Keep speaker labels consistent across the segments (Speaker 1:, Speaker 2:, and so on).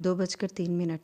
Speaker 1: 2:03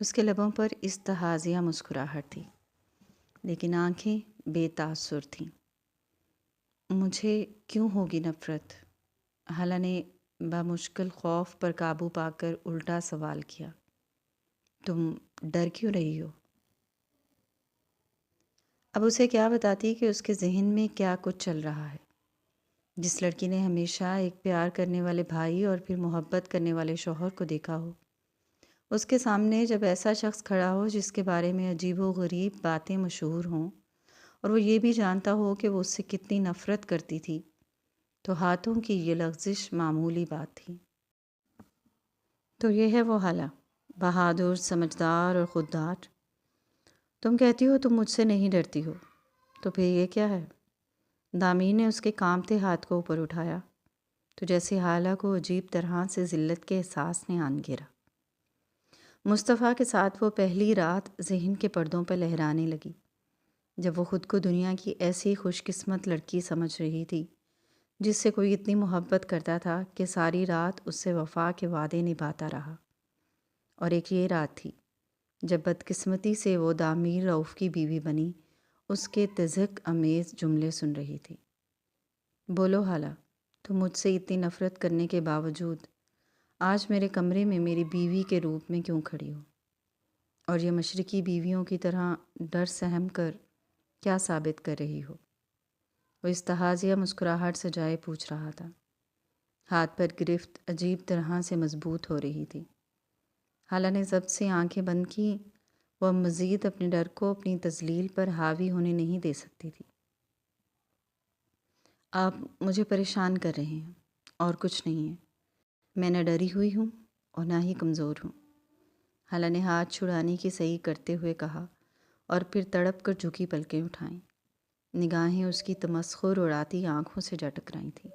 Speaker 1: اس کے لبوں پر استحاضیہ مسکراہٹ تھی، لیکن آنکھیں بے تاثر تھیں۔ مجھے کیوں ہوگی نفرت؟ حالہ نے بامشکل خوف پر قابو پا کر الٹا سوال کیا۔ تم ڈر کیوں رہی ہو؟ اب اسے کیا بتاتی کہ اس کے ذہن میں کیا کچھ چل رہا ہے۔ جس لڑکی نے ہمیشہ ایک پیار کرنے والے بھائی اور پھر محبت کرنے والے شوہر کو دیکھا ہو، اس کے سامنے جب ایسا شخص کھڑا ہو جس کے بارے میں عجیب و غریب باتیں مشہور ہوں اور وہ یہ بھی جانتا ہو کہ وہ اس سے کتنی نفرت کرتی تھی، تو ہاتھوں کی یہ لغزش معمولی بات تھی۔ تو یہ ہے وہ حالہ، بہادر، سمجھدار اور خوددار۔ تم کہتی ہو تم مجھ سے نہیں ڈرتی ہو، تو پھر یہ کیا ہے؟ دامیر نے اس کے کانپتے ہاتھ کو اوپر اٹھایا تو جیسے حالہ کو عجیب طرح سے ذلت کے احساس نے آن گھیرا۔ مصطفیٰ کے ساتھ وہ پہلی رات ذہن کے پردوں پر لہرانے لگی، جب وہ خود کو دنیا کی ایسی خوش قسمت لڑکی سمجھ رہی تھی جس سے کوئی اتنی محبت کرتا تھا کہ ساری رات اس سے وفا کے وعدے نبھاتا رہا۔ اور ایک یہ رات تھی جب بدقسمتی سے وہ دامیر رؤف کی بیوی بنی اس کے تضحک امیز جملے سن رہی تھی۔ بولو حالہ، تم مجھ سے اتنی نفرت کرنے کے باوجود آج میرے کمرے میں میری بیوی کے روپ میں کیوں کھڑی ہو؟ اور یہ مشرقی بیویوں کی طرح ڈر سہم کر کیا ثابت کر رہی ہو؟ وہ استحاضیہ مسکراہٹ سے جائے پوچھ رہا تھا۔ ہاتھ پر گرفت عجیب طرح سے مضبوط ہو رہی تھی۔ حالہ نے ضبط سے آنکھیں بند کی، وہ مزید اپنے ڈر کو اپنی تذلیل پر حاوی ہونے نہیں دے سکتی تھی۔ آپ مجھے پریشان کر رہے ہیں اور کچھ نہیں ہے۔ میں نہ ڈری ہوئی ہوں اور نہ ہی کمزور ہوں، حالہ نے ہاتھ چھڑانے کی صحیح کرتے ہوئے کہا اور پھر تڑپ کر جھکی پلکیں اٹھائیں۔ نگاہیں اس کی تمسخر اڑاتی آنکھوں سے جا ٹکرائی تھیں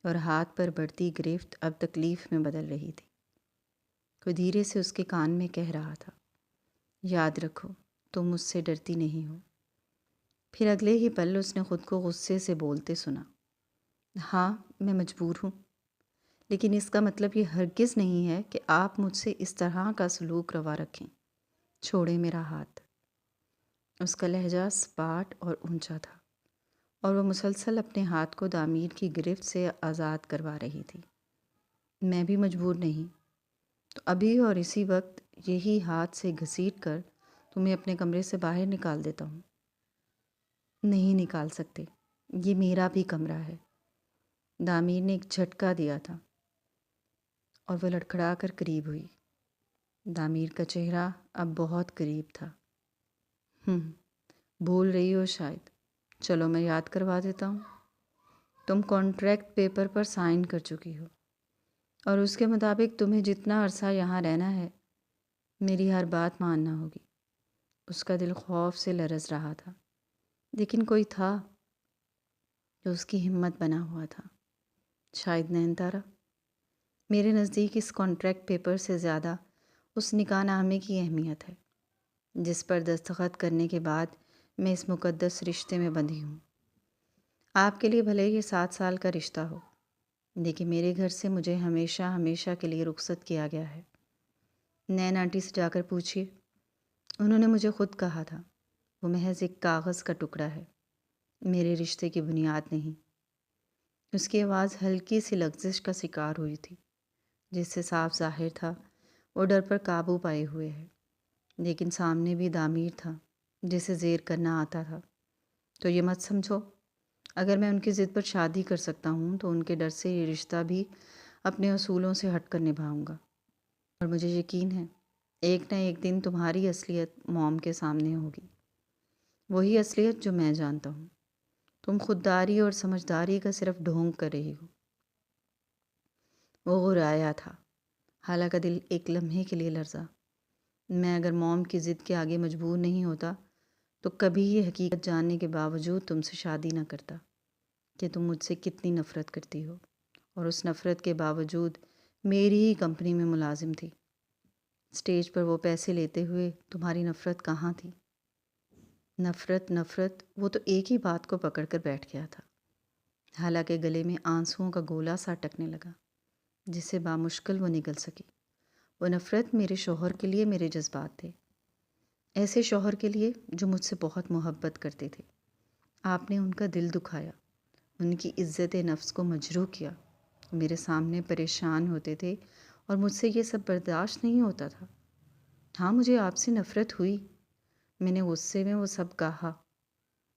Speaker 1: اور ہاتھ پر بڑھتی گرفت اب تکلیف میں بدل رہی تھی۔ کوئی دھیرے سے اس کے کان میں کہہ رہا تھا، یاد رکھو تم مجھ سے ڈرتی نہیں ہو۔ پھر اگلے ہی پل اس نے خود کو غصے سے بولتے سنا، ہاں میں مجبور ہوں، لیکن اس کا مطلب یہ ہرگز نہیں ہے کہ آپ مجھ سے اس طرح کا سلوک روا رکھیں۔ چھوڑیں میرا ہاتھ۔ اس کا لہجہ سپاٹ اور اونچا تھا اور وہ مسلسل اپنے ہاتھ کو دامیر کی گرفت سے آزاد کروا رہی تھی۔ میں بھی مجبور نہیں، تو ابھی اور اسی وقت یہی ہاتھ سے گھسیٹ کر تمہیں اپنے کمرے سے باہر نکال دیتا ہوں۔ نہیں نکال سکتے، یہ میرا بھی کمرہ ہے۔ دامیر نے ایک جھٹکا دیا تھا اور وہ لڑکھڑا کر قریب ہوئی۔ دامیر کا چہرہ اب بہت قریب تھا۔ بھول رہی ہو شاید، چلو میں یاد کروا دیتا ہوں۔ تم کانٹریکٹ پیپر پر سائن کر چکی ہو اور اس کے مطابق تمہیں جتنا عرصہ یہاں رہنا ہے میری ہر بات ماننا ہوگی۔ اس کا دل خوف سے لرز رہا تھا، لیکن کوئی تھا جو اس کی ہمت بنا ہوا تھا، شاید نینتارا۔ میرے نزدیک اس کانٹریکٹ پیپر سے زیادہ اس نکاح نامے کی اہمیت ہے جس پر دستخط کرنے کے بعد میں اس مقدس رشتے میں بندھی ہوں۔ آپ کے لیے بھلے یہ 7 سال کا رشتہ ہو، لیکن میرے گھر سے مجھے ہمیشہ ہمیشہ کے لیے رخصت کیا گیا ہے۔ نین آنٹی سے جا کر پوچھیے، انہوں نے مجھے خود کہا تھا وہ محض ایک کاغذ کا ٹکڑا ہے، میرے رشتے کی بنیاد نہیں۔ اس کی آواز ہلکی سی لغزش کا شکار ہوئی تھی، جس سے صاف ظاہر تھا وہ ڈر پر قابو پائے ہوئے ہے، لیکن سامنے بھی دامیر تھا جسے زیر کرنا آتا تھا۔ تو یہ مت سمجھو اگر میں ان کی ضد پر شادی کر سکتا ہوں تو ان کے ڈر سے یہ رشتہ بھی اپنے اصولوں سے ہٹ کر نبھاؤں گا، اور مجھے یقین ہے ایک نہ ایک دن تمہاری اصلیت موم کے سامنے ہوگی، وہی اصلیت جو میں جانتا ہوں۔ تم خودداری اور سمجھداری کا صرف ڈھونگ کر رہی ہو۔ وہ غرایا تھا۔ حالہ کا دل ایک لمحے کے لیے لرزا۔ میں اگر موم کی ضد کے آگے مجبور نہیں ہوتا تو کبھی یہ حقیقت جاننے کے باوجود تم سے شادی نہ کرتا کہ تم مجھ سے کتنی نفرت کرتی ہو، اور اس نفرت کے باوجود میری ہی کمپنی میں ملازم تھی۔ اسٹیج پر وہ پیسے لیتے ہوئے تمہاری نفرت کہاں تھی؟ نفرت نفرت، وہ تو ایک ہی بات کو پکڑ کر بیٹھ گیا تھا۔ حالانکہ گلے میں آنسوؤں کا گولا سا اٹکنے لگا جس سے بامشکل وہ نگل سکی۔ وہ نفرت میرے شوہر کے لیے میرے جذبات تھے، ایسے شوہر کے لیے جو مجھ سے بہت محبت کرتے تھے۔ آپ نے ان کا دل دکھایا، ان کی عزت نفس کو مجروح کیا۔ میرے سامنے پریشان ہوتے تھے اور مجھ سے یہ سب برداشت نہیں ہوتا تھا۔ ہاں، مجھے آپ سے نفرت ہوئی، میں نے غصے میں وہ سب کہا۔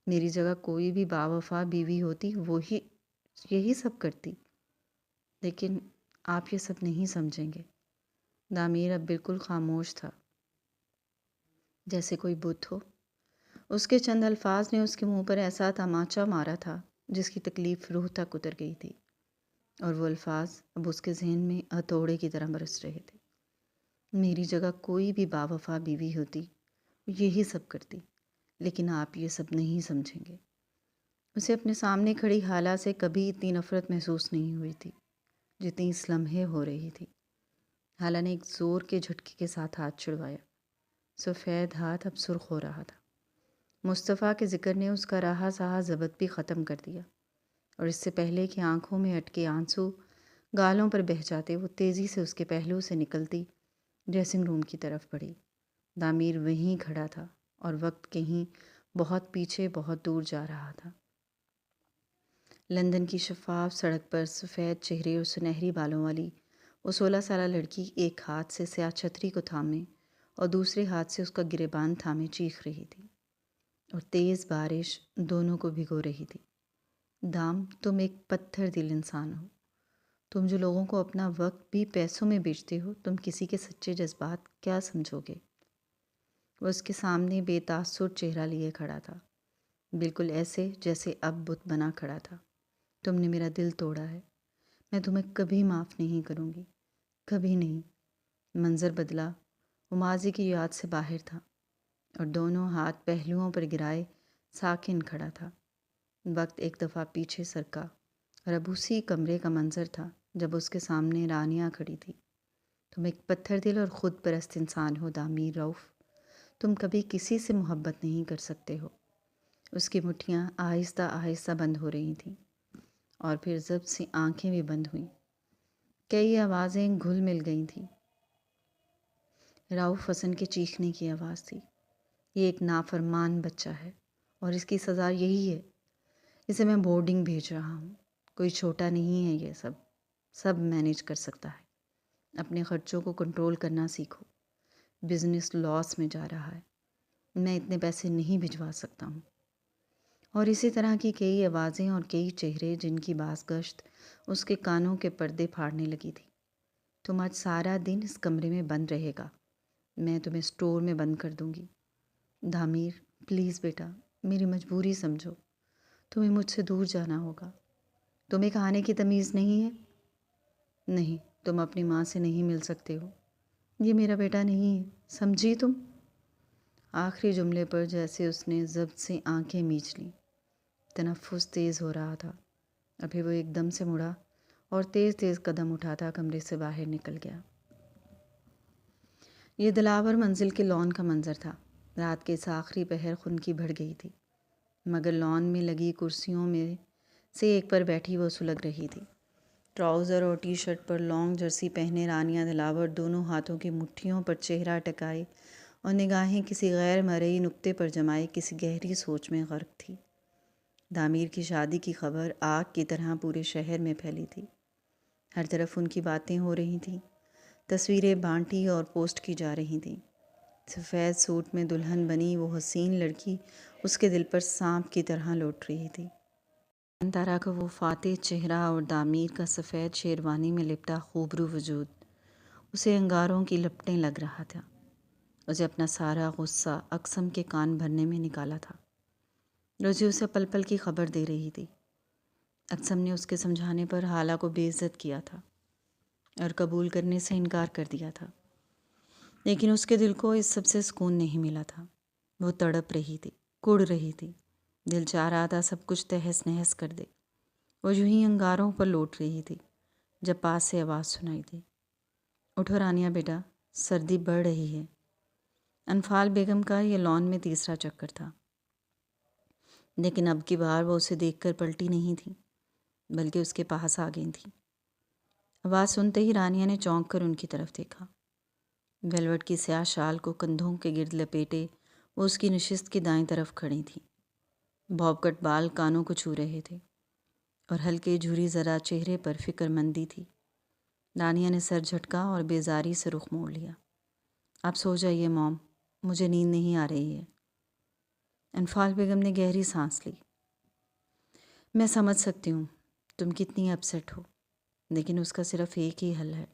Speaker 1: میری جگہ کوئی بھی باوفا بیوی ہوتی وہی یہی سب کرتی، لیکن آپ یہ سب نہیں سمجھیں گے۔ دامیر اب بالکل خاموش تھا، جیسے کوئی بت ہو۔ اس کے چند الفاظ نے اس کے منہ پر ایسا تماچا مارا تھا جس کی تکلیف روح تک اتر گئی تھی، اور وہ الفاظ اب اس کے ذہن میں ہتھوڑے کی طرح برس رہے تھے۔ میری جگہ کوئی بھی باوفا بیوی ہوتی یہی سب کرتی، لیکن آپ یہ سب نہیں سمجھیں گے۔ اسے اپنے سامنے کھڑی حالہ سے کبھی اتنی نفرت محسوس نہیں ہوئی تھی جتنی اس لمحے ہو رہی تھی۔ حالہ نے ایک زور کے جھٹکے کے ساتھ ہاتھ چھڑوایا۔ سفید ہاتھ اب سرخ ہو رہا تھا۔ مصطفیٰ کے ذکر نے اس کا رہا سہا ضبط بھی ختم کر دیا، اور اس سے پہلے کہ آنکھوں میں اٹکے آنسو گالوں پر بہہ جاتے، وہ تیزی سے اس کے پہلو سے نکلتی ڈریسنگ روم کی طرف بڑھی۔ دامیر وہیں کھڑا تھا اور وقت کہیں بہت پیچھے، بہت دور جا رہا تھا۔ لندن کی شفاف سڑک پر سفید چہرے اور سنہری بالوں والی وہ 16 سالہ لڑکی ایک ہاتھ سے سیاہ چھتری کو تھامے اور دوسرے ہاتھ سے اس کا گریبان تھامے چیخ رہی تھی، اور تیز بارش دونوں کو بھگو رہی تھی۔ دام، تم ایک پتھر دل انسان ہو۔ تم جو لوگوں کو اپنا وقت بھی پیسوں میں بیچتے ہو، تم کسی کے سچے جذبات کیا سمجھو گے؟ وہ اس کے سامنے بے تاثر چہرہ لیے کھڑا تھا، بالکل ایسے جیسے اب بت بنا کھڑا تھا۔ تم نے میرا دل توڑا ہے، میں تمہیں کبھی معاف نہیں کروں گی، کبھی نہیں۔ منظر بدلا، وہ ماضی کی یاد سے باہر تھا اور دونوں ہاتھ پہلوؤں پر گرائے ساکن کھڑا تھا۔ وقت ایک دفعہ پیچھے سرکا اور اب اسی کمرے کا منظر تھا جب اس کے سامنے رانیہ کھڑی تھی۔ تم ایک پتھر دل اور خود پرست انسان ہو دامیر رؤف، تم کبھی کسی سے محبت نہیں کر سکتے ہو۔ اس کی مٹھیاں آہستہ آہستہ بند ہو رہی تھیں، اور پھر ضبط سے آنکھیں بھی بند ہوئیں۔ کئی آوازیں گھل مل گئی تھیں۔ رؤف حسن کے چیخنے کی آواز تھی۔ یہ ایک نافرمان بچہ ہے اور اس کی سزا یہی ہے۔ اسے میں بورڈنگ بھیج رہا ہوں۔ کوئی چھوٹا نہیں ہے، یہ سب مینیج کر سکتا ہے۔ اپنے خرچوں کو کنٹرول کرنا سیکھو۔ بزنس لاس میں جا رہا ہے، میں اتنے پیسے نہیں بھجوا سکتا ہوں۔ اور اسی طرح کی کئی آوازیں اور کئی چہرے جن کی باز گشت اس کے کانوں کے پردے پھاڑنے لگی تھی۔ تم آج سارا دن اس کمرے میں بند رہے گا، میں تمہیں اسٹور میں بند کر دوں گی۔ دامیر، پلیز بیٹا، میری مجبوری سمجھو، تمہیں مجھ سے دور جانا ہوگا۔ تمہیں کھانے کی تمیز نہیں ہے؟ نہیں، تم اپنی ماں سے نہیں مل سکتے ہو۔ یہ میرا بیٹا نہیں ہے، سمجھی تم؟ آخری جملے پر جیسے اس نے ضبط سے آنکھیں میچ لیں۔ تنفس تیز ہو رہا تھا، ابھی وہ ایک دم سے مڑا اور تیز تیز قدم اٹھاتا کمرے سے باہر نکل گیا۔ یہ دلاور منزل کے لان کا منظر تھا۔ رات کے اس آخری پہر خنکی بڑھ گئی تھی، مگر لان میں لگی کرسیوں میں سے ایک پر بیٹھی وہ سلگ رہی تھی۔ ٹراؤزر اور ٹی شرٹ پر لانگ جرسی پہنے رانیہ دلاور دونوں ہاتھوں کی مٹھیوں پر چہرہ ٹکائے اور نگاہیں کسی غیر مرئی نقطے پر جمائے کسی گہری سوچ میں غرق تھی۔ دامیر کی شادی کی خبر آگ کی طرح پورے شہر میں پھیلی تھی۔ ہر طرف ان کی باتیں ہو رہی تھیں، تصویریں بانٹی اور پوسٹ کی جا رہی تھیں۔ سفید سوٹ میں دلہن بنی وہ حسین لڑکی اس کے دل پر سانپ کی طرح لوٹ رہی تھی۔ تارا کا وہ فاتح چہرہ اور دامیر کا سفید شیروانی میں لپٹا خوبرو وجود اسے انگاروں کی لپٹیں لگ رہا تھا۔ اسے اپنا سارا غصہ اقسم کے کان بھرنے میں نکالا تھا۔ روزی اسے پل پل کی خبر دے رہی تھی۔ اقسم نے اس کے سمجھانے پر حالہ کو بے عزت کیا تھا اور قبول کرنے سے انکار کر دیا تھا، لیکن اس کے دل کو اس سب سے سکون نہیں ملا تھا۔ وہ تڑپ رہی تھی، کڑ رہی تھی، دل چاہ رہا تھا سب کچھ تہس نہس کر دے۔ وہ یوں ہی انگاروں پر لوٹ رہی تھی جب پاس سے آواز سنائی دی، اٹھو رانیہ بیٹا، سردی بڑھ رہی ہے۔ انفال بیگم کا یہ لان میں تیسرا چکر تھا، لیکن اب کی بار وہ اسے دیکھ کر پلٹی نہیں تھی بلکہ اس کے پاس آ گئی تھی۔ آواز سنتے ہی رانیہ نے چونک کر ان کی طرف دیکھا۔ ویلوٹ کی سیاہ شال کو کندھوں کے گرد لپیٹے وہ اس کی نشست کی دائیں طرف کھڑی تھی۔ باب کٹ بال کانوں کو چھو رہے تھے اور ہلکے جھری ذرا چہرے پر فکر مندی تھی۔ دانیہ نے سر جھٹکا اور بیزاری سے رخ موڑ لیا۔ آپ سو جائیے موم، مجھے نیند نہیں آ رہی ہے۔ انفال بیگم نے گہری سانس لی۔ میں سمجھ سکتی ہوں تم کتنی اپسیٹ ہو، لیکن اس کا صرف ایک ہی حل ہے۔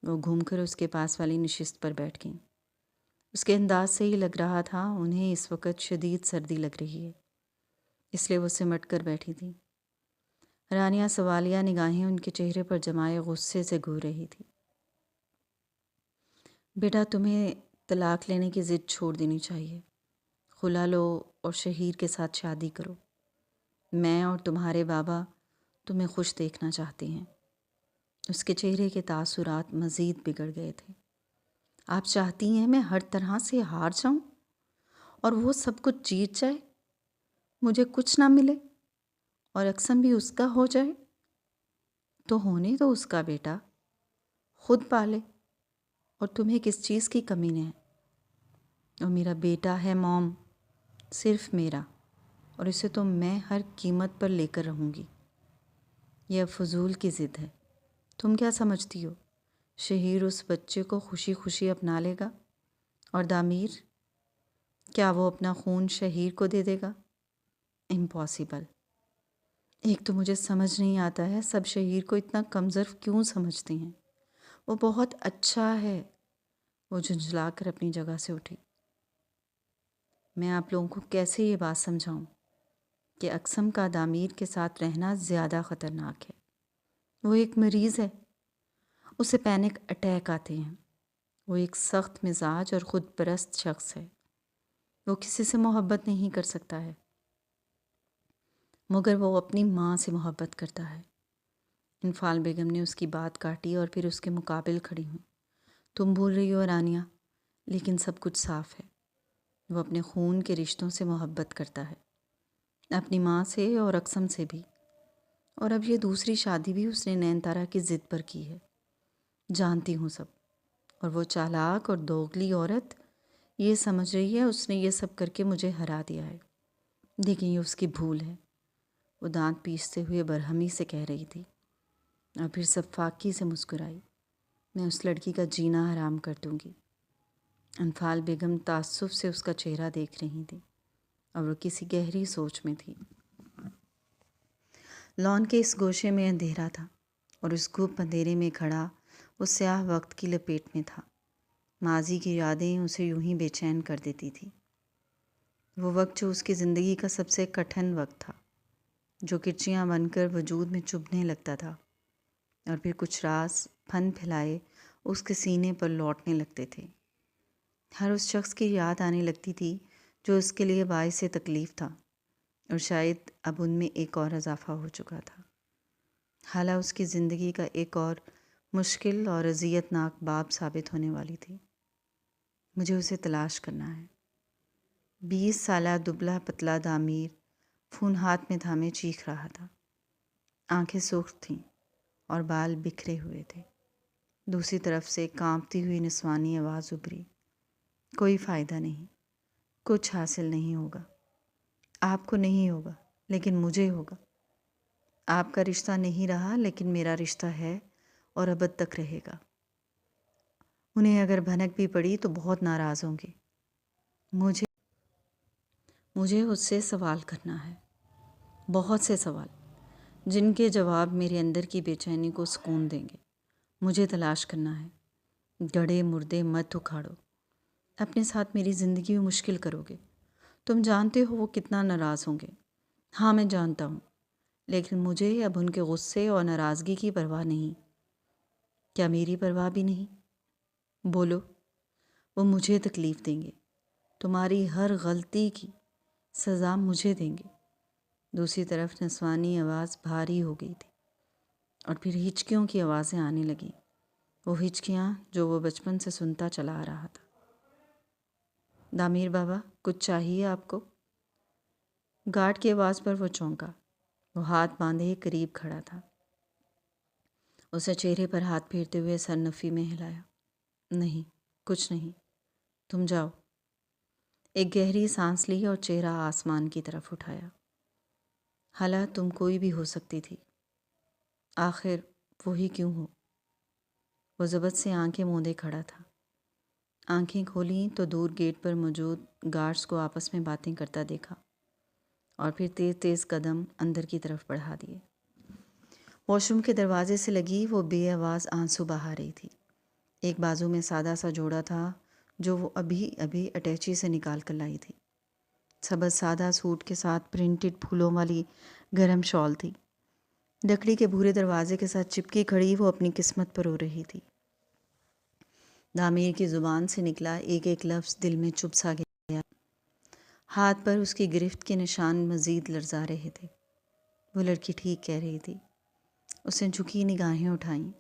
Speaker 1: وہ گھوم کر اس کے پاس والی نشست پر بیٹھ گئیں۔ اس کے انداز سے ہی لگ رہا تھا انہیں اس وقت شدید سردی لگ رہی ہے، اس لیے وہ سمٹ کر بیٹھی تھی۔ رانیہ سوالیہ نگاہیں ان کے چہرے پر جمائے غصے سے گھور رہی تھی۔ بیٹا، تمہیں طلاق لینے کی ضد چھوڑ دینی چاہیے۔ خلا لو اور شہیر کے ساتھ شادی کرو۔ میں اور تمہارے بابا تمہیں خوش دیکھنا چاہتے ہیں۔ اس کے چہرے کے تاثرات مزید بگڑ گئے تھے۔ آپ چاہتی ہیں میں ہر طرح سے ہار جاؤں اور وہ سب کچھ جیت جائے، مجھے کچھ نہ ملے اور اقسم بھی اس کا ہو جائے؟ تو ہونے دو اس کا بیٹا، خود پالے، اور تمہیں کس چیز کی کمی ہے؟ اور میرا بیٹا ہے موم، صرف میرا، اور اسے تو میں ہر قیمت پر لے کر رہوں گی۔ یہ فضول کی ضد ہے۔ تم کیا سمجھتی ہو شہیر اس بچے کو خوشی خوشی اپنا لے گا؟ اور دامیر، کیا وہ اپنا خون شہیر کو دے دے گا؟ امپاسبل۔ ایک تو مجھے سمجھ نہیں آتا ہے سب شہیر کو اتنا کمزور کیوں سمجھتے ہیں۔ وہ بہت اچھا ہے۔ وہ جھنجھلا کر اپنی جگہ سے اٹھی۔ میں آپ لوگوں کو کیسے یہ بات سمجھاؤں کہ اقسم کا دامیر کے ساتھ رہنا زیادہ خطرناک ہے۔ وہ ایک مریض ہے، اسے پینک اٹیک آتے ہیں۔ وہ ایک سخت مزاج اور خود پرست شخص ہے۔ وہ کسی سے محبت نہیں کر سکتا ہے، مگر وہ اپنی ماں سے محبت کرتا ہے۔ انفال بیگم نے اس کی بات کاٹی اور پھر اس کے مقابل کھڑی ہوئی۔ تم بھول رہی ہو رانیہ، لیکن سب کچھ صاف ہے۔ وہ اپنے خون کے رشتوں سے محبت کرتا ہے، اپنی ماں سے اور اقسم سے بھی، اور اب یہ دوسری شادی بھی اس نے نین تارا کی ضد پر کی ہے۔ جانتی ہوں سب، اور وہ چالاک اور دوغلی عورت یہ سمجھ رہی ہے اس نے یہ سب کر کے مجھے ہرا دیا ہے، لیکن یہ اس کی بھول ہے۔ وہ دانت پیستے ہوئے برہمی سے کہہ رہی تھی اور پھر سفاکی سے مسکرائی۔ میں اس لڑکی کا جینا حرام کر دوں گی۔ انفال بیگم تعصب سے اس کا چہرہ دیکھ رہی تھی اور وہ کسی گہری سوچ میں تھی۔ لان کے اس گوشے میں اندھیرا تھا اور اس گھپ اندھیرے میں کھڑا وہ سیاہ وقت کی لپیٹ میں تھا۔ ماضی کی یادیں اسے یوں ہی بے چین کر دیتی تھی۔ وہ وقت جو اس کی زندگی کا سب سے کٹھن وقت تھا، جو کرچیاں بن کر وجود میں چبھنے لگتا تھا اور پھر کچھ راز پھن پھیلائے اس کے سینے پر لوٹنے لگتے تھے۔ ہر اس شخص کی یاد آنے لگتی تھی جو اس کے لیے باعث تکلیف تھا، اور شاید اب ان میں ایک اور اضافہ ہو چکا تھا۔ حالہ اس کی زندگی کا ایک اور مشکل اور اذیت ناک باب ثابت ہونے والی تھی۔ مجھے اسے تلاش کرنا ہے۔ 20 سالہ دبلا پتلا دامیر فون ہاتھ میں تھامے چیخ رہا تھا۔ آنکھیں سرخ تھیں اور بال بکھرے ہوئے تھے۔ دوسری طرف سے کانپتی ہوئی نسوانی آواز ابھری۔ کوئی فائدہ نہیں، کچھ حاصل نہیں ہوگا۔ آپ کو نہیں ہوگا لیکن مجھے ہوگا۔ آپ کا رشتہ نہیں رہا لیکن میرا رشتہ ہے اور ابد تک رہے گا۔ انہیں اگر بھنک بھی پڑی تو بہت ناراض ہوں گے۔ مجھے اس سے سوال کرنا ہے، بہت سے سوال، جن کے جواب میرے اندر کی بے چینی کو سکون دیں گے۔ مجھے تلاش کرنا ہے۔ گڑھے مردے مت اکھاڑو، اپنے ساتھ میری زندگی میں مشکل کرو گے۔ تم جانتے ہو وہ کتنا ناراض ہوں گے۔ ہاں میں جانتا ہوں، لیکن مجھے اب ان کے غصے اور ناراضگی کی پرواہ نہیں۔ کیا میری پرواہ بھی نہیں؟ بولو۔ وہ مجھے تکلیف دیں گے، تمہاری ہر غلطی کی سزا مجھے دیں گے۔ دوسری طرف نسوانی آواز بھاری ہو گئی تھی اور پھر ہچکیوں کی آوازیں آنے لگیں، وہ ہچکیاں جو وہ بچپن سے سنتا چلا آ رہا تھا۔ دامیر بابا، کچھ چاہیے آپ کو؟ گارڈ کی آواز پر وہ چونکا۔ وہ ہاتھ باندھے قریب کھڑا تھا۔ اسے چہرے پر ہاتھ پھیرتے ہوئے سر نفی میں ہلایا۔ نہیں، کچھ نہیں، تم جاؤ۔ ایک گہری سانس لی اور چہرہ آسمان کی طرف اٹھایا۔ حالات تم کوئی بھی ہو سکتی تھی، آخر وہی کیوں ہو؟ وہ ضبط سے آنکھیں موندے کھڑا تھا۔ آنکھیں کھولیں تو دور گیٹ پر موجود گارڈز کو آپس میں باتیں کرتا دیکھا اور پھر تیز تیز قدم اندر کی طرف بڑھا دیے۔ واش روم کے دروازے سے لگی وہ بے آواز آنسو بہا رہی تھی۔ ایک بازو میں سادہ سا جوڑا تھا جو وہ ابھی ابھی اٹیچی سے نکال کر لائی تھی۔ سبز سادہ سوٹ کے ساتھ پرنٹڈ پھولوں والی گرم شال تھی۔ لکڑی کے بھورے دروازے کے ساتھ چپکی کھڑی وہ اپنی قسمت پر رو رہی تھی۔ دامیر کی زبان سے نکلا ایک ایک لفظ دل میں چبھ سا گیا۔ ہاتھ پر اس کی گرفت کے نشان مزید لرزا رہے تھے۔ وہ لڑکی ٹھیک کہہ رہی تھی۔ اس نے جھکی نگاہیں اٹھائیں۔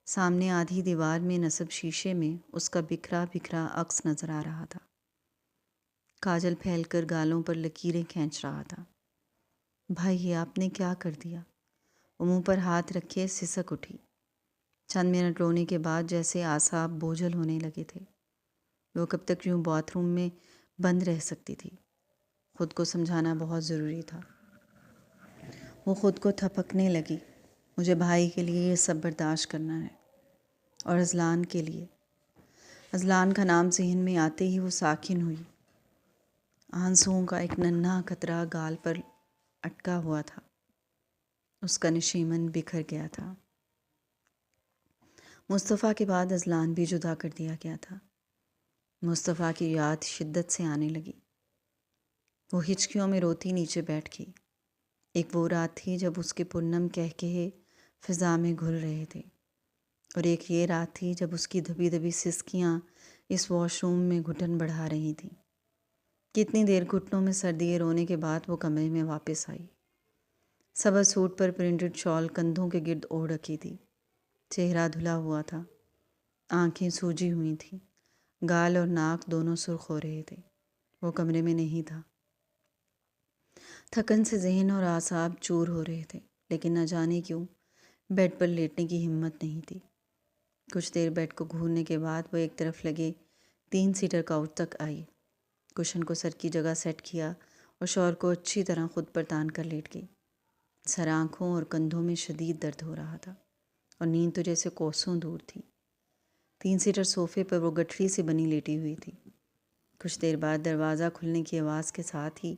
Speaker 1: سامنے آدھی دیوار میں نصب شیشے میں اس کا بکھرا بکھرا عکس نظر آ رہا تھا۔ کاجل پھیل کر گالوں پر لکیریں کھینچ رہا تھا۔ بھائی یہ آپ نے کیا کر دیا؟ وہ منہ پر ہاتھ رکھے سسک اٹھی۔ چند منٹ رونے کے بعد جیسے اعصاب بوجھل ہونے لگے تھے۔ وہ کب تک یوں باتھ روم میں بند رہ سکتی تھی؟ خود کو سمجھانا بہت ضروری تھا۔ وہ خود کو تھپکنے لگی۔ مجھے بھائی کے لیے یہ سب برداشت کرنا ہے، اور اذلان کے لیے۔ اذلان کا نام ذہن میں آتے ہی وہ ساکن ہوئی۔ آنسوؤں کا ایک ننھا قطرہ گال پر اٹکا ہوا تھا۔ اس کا نشیمن بکھر گیا تھا۔ مصطفیٰ کے بعد اذلان بھی جدا کر دیا گیا تھا۔ مصطفیٰ کی یاد شدت سے آنے لگی۔ وہ ہچکیوں میں روتی نیچے بیٹھ گئی۔ ایک وہ رات تھی جب اس کے پرنم کہکہے فضا میں گھل رہے تھے، اور ایک یہ رات تھی جب اس کی دبی دبی سسکیاں اس واش روم میں گھٹن بڑھا رہی تھیں۔ کتنی دیر گھٹنوں میں سر دیے رونے کے بعد وہ کمرے میں واپس آئی۔ سبز سوٹ پر پرنٹڈ شال کندھوں کے گرد اوڑھ رکھی تھی۔ چہرہ دھلا ہوا تھا، آنکھیں سوجی ہوئی تھیں، گال اور ناک دونوں سرخ ہو رہے تھے۔ وہ کمرے میں نہیں تھا۔ تھکن سے ذہن اور اعصاب چور ہو رہے تھے، لیکن نہ جانے کیوں بیڈ پر لیٹنے کی ہمت نہیں تھی۔ کچھ دیر بیڈ کو گھورنے کے بعد وہ ایک طرف لگے 3 سیٹر کاؤچ تک آئی، کشن کو سر کی جگہ سیٹ کیا اور شوہر کو اچھی طرح خود پر تان کر لیٹ گئی۔ سر، آنکھوں اور کندھوں میں شدید درد ہو رہا تھا، اور نیند تو جیسے کوسوں دور تھی۔ 3 سیٹر صوفے پر وہ گٹھری سے بنی لیٹی ہوئی تھی۔ کچھ دیر بعد دروازہ کھلنے کی آواز کے ساتھ ہی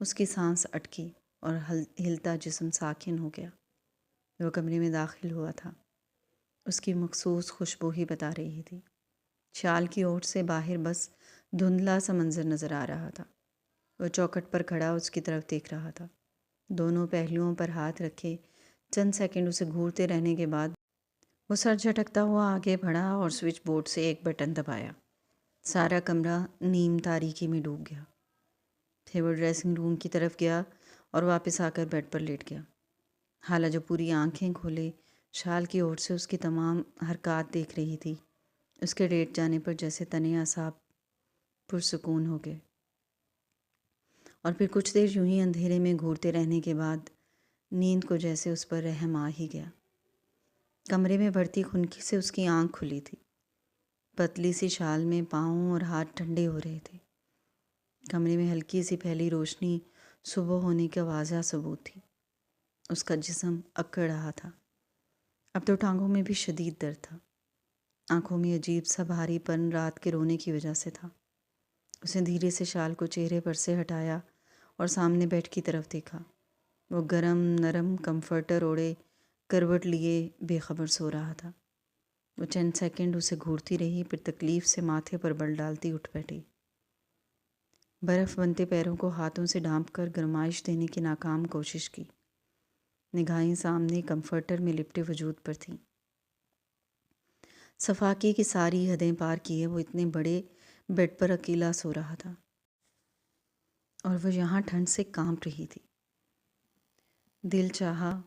Speaker 1: اس کی سانس اٹکی اور ہلتا جسم ساکن ہو گیا۔ وہ کمرے میں داخل ہوا تھا۔ اس کی مخصوص خوشبو ہی بتا رہی تھی۔ شال کی اوٹ سے باہر بس دھندلا سا منظر نظر آ رہا تھا۔ وہ چوکھٹ پر کھڑا اس کی طرف دیکھ رہا تھا۔ دونوں پہلوؤں پر ہاتھ رکھے چند سیکنڈ اسے گھورتے رہنے کے بعد وہ سر جھٹکتا ہوا آگے بڑھا اور سوئچ بورڈ سے ایک بٹن دبایا۔ سارا کمرہ نیم تاریکی میں ڈوب گیا۔ پھر وہ ڈریسنگ روم کی طرف گیا اور واپس آ کر بیڈ پر لیٹ گیا۔ حالہ جو پوری آنکھیں کھولے شال کی اوٹ سے اس کی تمام حرکات دیکھ رہی تھی، اس کے لیٹ جانے پر جیسے تنے اعصاب پرسکون ہو گئے، اور پھر کچھ دیر یوں ہی اندھیرے میں گھورتے رہنے کے بعد نیند کو جیسے اس پر رحم آ ہی گیا۔ کمرے میں بڑھتی خنکی سے اس کی آنکھ کھلی تھی۔ پتلی سی شال میں پاؤں اور ہاتھ ٹھنڈے ہو رہے تھے۔ کمرے میں ہلکی سی پھیلی روشنی صبح ہونے کا واضح ثبوت تھی۔ اس کا جسم اکڑ رہا تھا۔ اب تو ٹانگوں میں بھی شدید درد تھا۔ آنکھوں میں عجیب سا بھاری پن رات کے رونے کی وجہ سے تھا۔ اس نے دھیرے سے شال کو چہرے پر سے ہٹایا اور سامنے بیڈ کی طرف دیکھا۔ وہ گرم نرم کمفرٹر اوڑھے کروٹ لیے بے خبر سو رہا تھا۔ وہ چند سیکنڈ اسے گھورتی رہی، پھر تکلیف سے ماتھے پر بل ڈالتی اٹھ بیٹھی۔ برف بنتے پیروں کو ہاتھوں سے ڈھانپ کر گرمائش دینے کی ناکام کوشش کی۔ نگاہیں سامنے کمفرٹر میں لپٹے وجود پر تھیں۔ صفاقی کی ساری حدیں پار کیے وہ اتنے بڑے بیڈ پر اکیلا سو رہا تھا، اور وہ یہاں ٹھنڈ سے کانپ رہی تھی۔ دل چاہا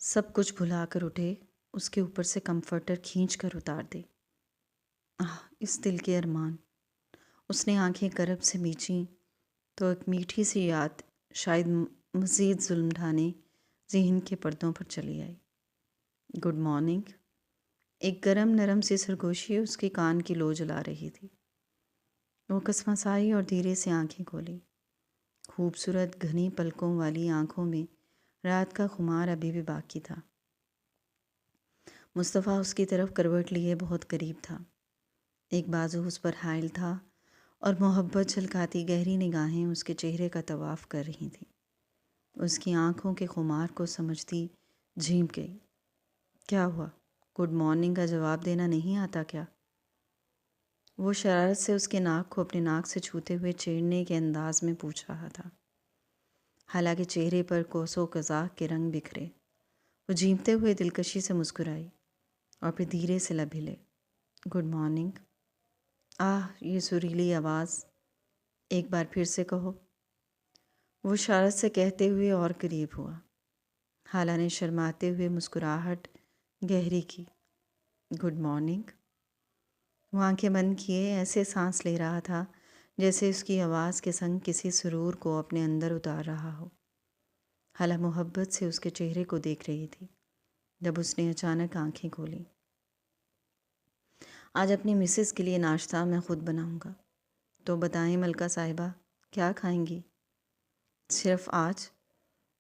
Speaker 1: سب کچھ بھلا کر اٹھے، اس کے اوپر سے کمفرٹر کھینچ کر اتار دے۔ اس دل کے ارمان۔ اس نے آنکھیں کرب سے میچیں تو ایک میٹھی سی یاد شاید مزید ظلم ڈھانے ذہن کے پردوں پر چلی آئی۔ گڈ مارننگ، ایک گرم نرم سی سرگوشی اس کی کان کی لو جلا رہی تھی۔ وہ کسمسائی اور دھیرے سے آنکھیں کھولی۔ خوبصورت گھنی پلکوں والی آنکھوں میں رات کا خمار ابھی بھی باقی تھا۔ مصطفیٰ اس کی طرف کروٹ لیے بہت قریب تھا۔ ایک بازو اس پر حائل تھا اور محبت جھلکاتی گہری نگاہیں اس کے چہرے کا طواف کر رہی تھیں۔ اس کی آنکھوں کے خمار کو سمجھتی جھینپ گئی۔ کیا ہوا؟ گڈ مارننگ کا جواب دینا نہیں آتا کیا؟ وہ شرارت سے اس کے ناک کو اپنے ناک سے چھوتے ہوئے چھیڑنے کے انداز میں پوچھ رہا تھا، حالانکہ چہرے پر کوس و قزاق کے رنگ بکھرے۔ وہ جھینپتے ہوئے دلکشی سے مسکرائی اور پھر دھیرے سے لب ہلے۔ Good morning. یہ سریلی آواز، ایک بار پھر سے کہو۔ وہ شرارت سے کہتے ہوئے اور قریب ہوا۔ حالہ نے شرماتے ہوئے مسکراہٹ گہری کی۔ Good morning. وہ آنکھیں بند کیے ایسے سانس لے رہا تھا جیسے اس کی آواز کے سنگ کسی سرور کو اپنے اندر اتار رہا ہو۔ حالہ محبت سے اس کے چہرے کو دیکھ رہی تھی جب اس نے اچانک آنکھیں کھولیں۔ آج اپنی مسز کے لیے ناشتہ میں خود بناؤں گا، تو بتائیں ملکہ صاحبہ کیا کھائیں گی؟ صرف آج؟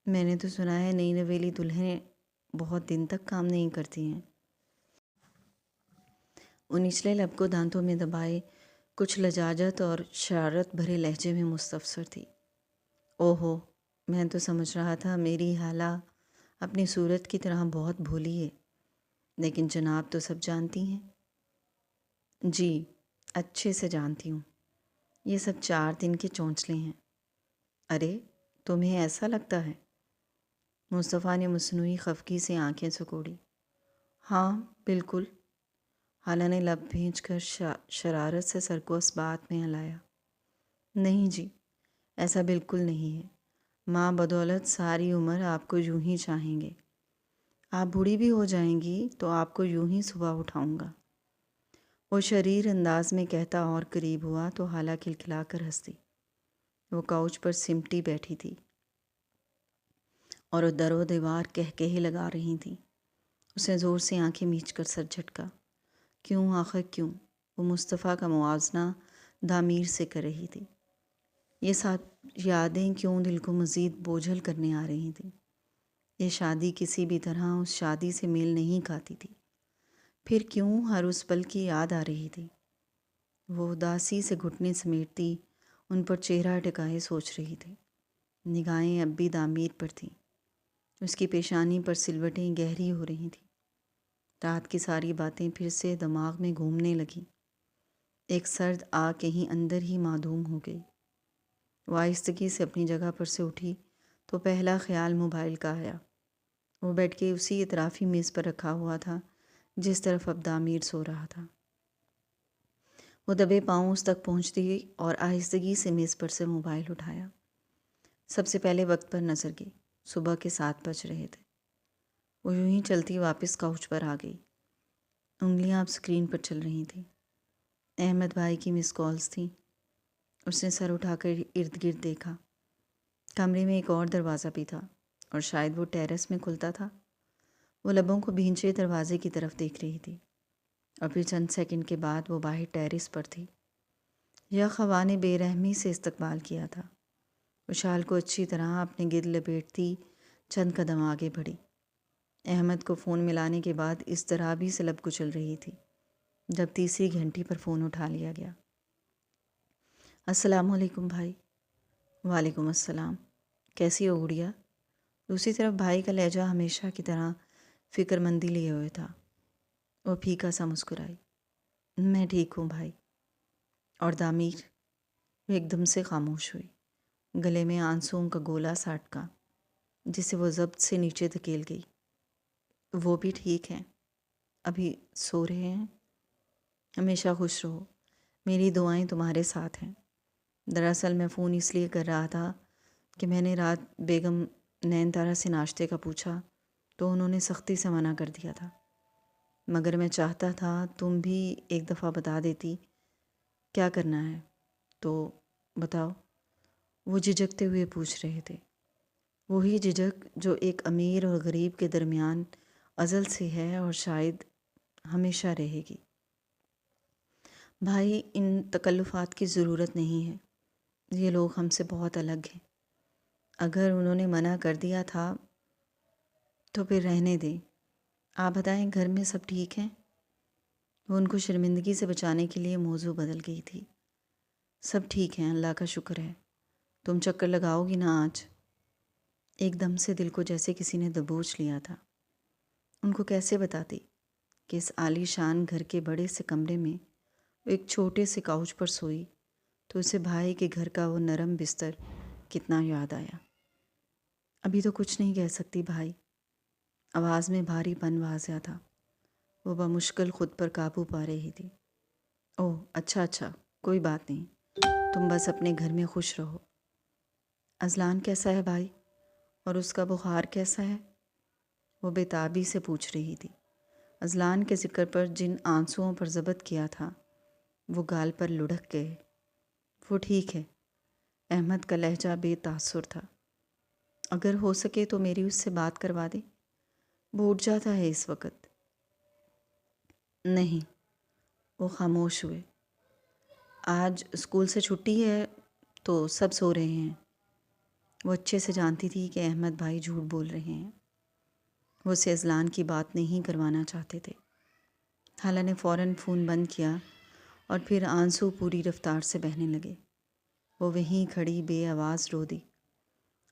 Speaker 1: میں نے تو سنا ہے نئی نویلی دلہنیں بہت دن تک کام نہیں کرتی ہیں۔ وہ نچلے لب کو دانتوں میں دبائے کچھ لجاجت اور شرارت بھرے لہجے میں مستفسر تھی۔ اوہو، میں تو سمجھ رہا تھا میری حالہ اپنی صورت کی طرح بہت بھولی ہے، لیکن جناب تو سب جانتی ہیں۔ جی، اچھے سے جانتی ہوں، یہ سب 4 دن کے چونچلے ہیں۔ ارے، تمہیں ایسا لگتا ہے؟ مصطفیٰ نے مصنوعی خفگی سے آنکھیں سکوڑی۔ ہاں، بالکل۔ حالہ نے لب بھینچ کر شرارت سے سر کو اس بات میں ہلایا۔ نہیں جی، ایسا بالکل نہیں ہے۔ ماں بدولت ساری عمر آپ کو یوں ہی چاہیں گے۔ آپ بوڑھی بھی ہو جائیں گی تو آپ کو یوں ہی صبح اٹھاؤں گا۔ وہ شریر انداز میں کہتا اور قریب ہوا تو حالہ کھلکھلا کر ہنس دی۔ وہ کاؤچ پر سمٹی بیٹھی تھی اور در و دیوار کہکہے لگا رہی تھیں۔ اسے زور سے آنکھیں میچ کر سر جھٹکا۔ کیوں آخر کیوں؟ وہ مصطفیٰ کا موازنہ دامیر سے کر رہی تھی۔ یہ سات یادیں کیوں دل کو مزید بوجھل کرنے آ رہی تھیں۔ یہ شادی کسی بھی طرح اس شادی سے میل نہیں کھاتی تھی۔ پھر کیوں ہر اس پل کی یاد آ رہی تھی؟ وہ اداسی سے گھٹنے سمیٹتی ان پر چہرہ ٹکائے سوچ رہی تھی۔ نگاہیں اب بھی دامیر پر تھیں۔ اس کی پیشانی پر سلوٹیں گہری ہو رہی تھیں۔ رات کی ساری باتیں پھر سے دماغ میں گھومنے لگیں۔ ایک سرد آگ کہیں اندر ہی معدوم ہو گئی۔ وہ آہستگی سے اپنی جگہ پر سے اٹھی تو پہلا خیال موبائل کا آیا۔ وہ بیٹھ کے اسی اطرافی میز پر رکھا ہوا تھا جس طرف اب دامیر سو رہا تھا۔ وہ دبے پاؤں اس تک پہنچتی اور آہستگی سے میز پر سے موبائل اٹھایا۔ سب سے پہلے وقت پر نظر گئی۔ صبح کے 7 بج رہے تھے۔ وہ یوں ہی چلتی واپس کاؤچ پر آ گئی۔ انگلیاں اب اسکرین پر چل رہی تھیں۔ احمد بھائی کی مس کالز تھیں۔ اس نے سر اٹھا کر ارد گرد دیکھا۔ کمرے میں ایک اور دروازہ بھی تھا اور شاید وہ ٹیرس میں کھلتا تھا۔ وہ لبوں کو بھینچے دروازے کی طرف دیکھ رہی تھی اور پھر چند سیکنڈ کے بعد وہ باہر ٹیرس پر تھی۔ یک ہوا نے بے رحمی سے استقبال کیا تھا۔ وہ شال کو اچھی طرح اپنے گرد لپیٹتی چند قدم آگے بڑھی۔ احمد کو فون ملانے کے بعد اس طرح بھی سے لب کچل رہی تھی جب تیسری گھنٹی پر فون اٹھا لیا گیا۔ السلام علیکم بھائی۔ وعلیکم السلام۔ کیسی ہو گڑیا؟ دوسری طرف بھائی کا لہجہ ہمیشہ کی طرح فکر مندی لیے ہوئے تھا۔ وہ پھیکا سا مسکرائی۔ میں ٹھیک ہوں بھائی۔ اور دامیر؟ وہ ایک دم سے خاموش ہوئی۔ گلے میں آنسوؤں کا گولا سا اٹکا جسے وہ ضبط سے نیچے دھکیل گئی۔ وہ بھی ٹھیک ہیں، ابھی سو رہے ہیں۔ ہمیشہ خوش رہو، میری دعائیں تمہارے ساتھ ہیں۔ دراصل میں فون اس لیے کر رہا تھا کہ میں نے رات بیگم نین تارا سے ناشتے کا پوچھا تو انہوں نے سختی سے منع کر دیا تھا، مگر میں چاہتا تھا تم بھی ایک دفعہ بتا دیتی کیا کرنا ہے تو بتاؤ۔ وہ جھجکتے ہوئے پوچھ رہے تھے، وہی جھجک جو ایک امیر اور غریب کے درمیان ازل سے ہے اور شاید ہمیشہ رہے گی۔ بھائی، ان تکلفات کی ضرورت نہیں ہے، یہ لوگ ہم سے بہت الگ ہیں۔ اگر انہوں نے منع کر دیا تھا تو پھر رہنے دیں۔ آپ بتائیں گھر میں سب ٹھیک ہیں؟ وہ ان کو شرمندگی سے بچانے کے لیے موضوع بدل گئی تھی۔ سب ٹھیک ہیں، اللہ کا شکر ہے۔ تم چکر لگاؤ گی نا آج؟ ایک دم سے دل کو جیسے کسی نے دبوچ لیا تھا۔ ان کو کیسے بتاتی کہ اس عالی شان گھر کے بڑے سے کمرے میں وہ ایک چھوٹے سے کاؤچ پر سوئی تو اسے بھائی کے گھر کا وہ نرم بستر کتنا یاد آیا۔ ابھی تو کچھ نہیں کہہ سکتی بھائی، آواز میں بھاری پن واضح تھا۔ وہ بمشکل خود پر قابو پا رہی تھی۔ اوہ اچھا، کوئی بات نہیں، تم بس اپنے گھر میں خوش رہو۔ اذلان کیسا ہے بھائی؟ اور اس کا بخار کیسا ہے؟ وہ بے تابی سے پوچھ رہی تھی۔ اذلان کے ذکر پر جن آنسوؤں پر ضبط کیا تھا وہ گال پر لڑھک گئے۔ وہ ٹھیک ہے۔ احمد کا لہجہ بے تاثر تھا۔ اگر ہو سکے تو میری اس سے بات کروا دے، وہ اٹھ جاتا ہے اس وقت۔ نہیں، وہ خاموش ہوئے۔ آج اسکول سے چھٹی ہے تو سب سو رہے ہیں۔ وہ اچھے سے جانتی تھی کہ احمد بھائی جھوٹ بول رہے ہیں۔ وہ اسے اذلان کی بات نہیں کروانا چاہتے تھے۔ خالہ نے فوراً فون بند کیا اور پھر آنسو پوری رفتار سے بہنے لگے۔ وہ وہیں کھڑی بے آواز رو دی۔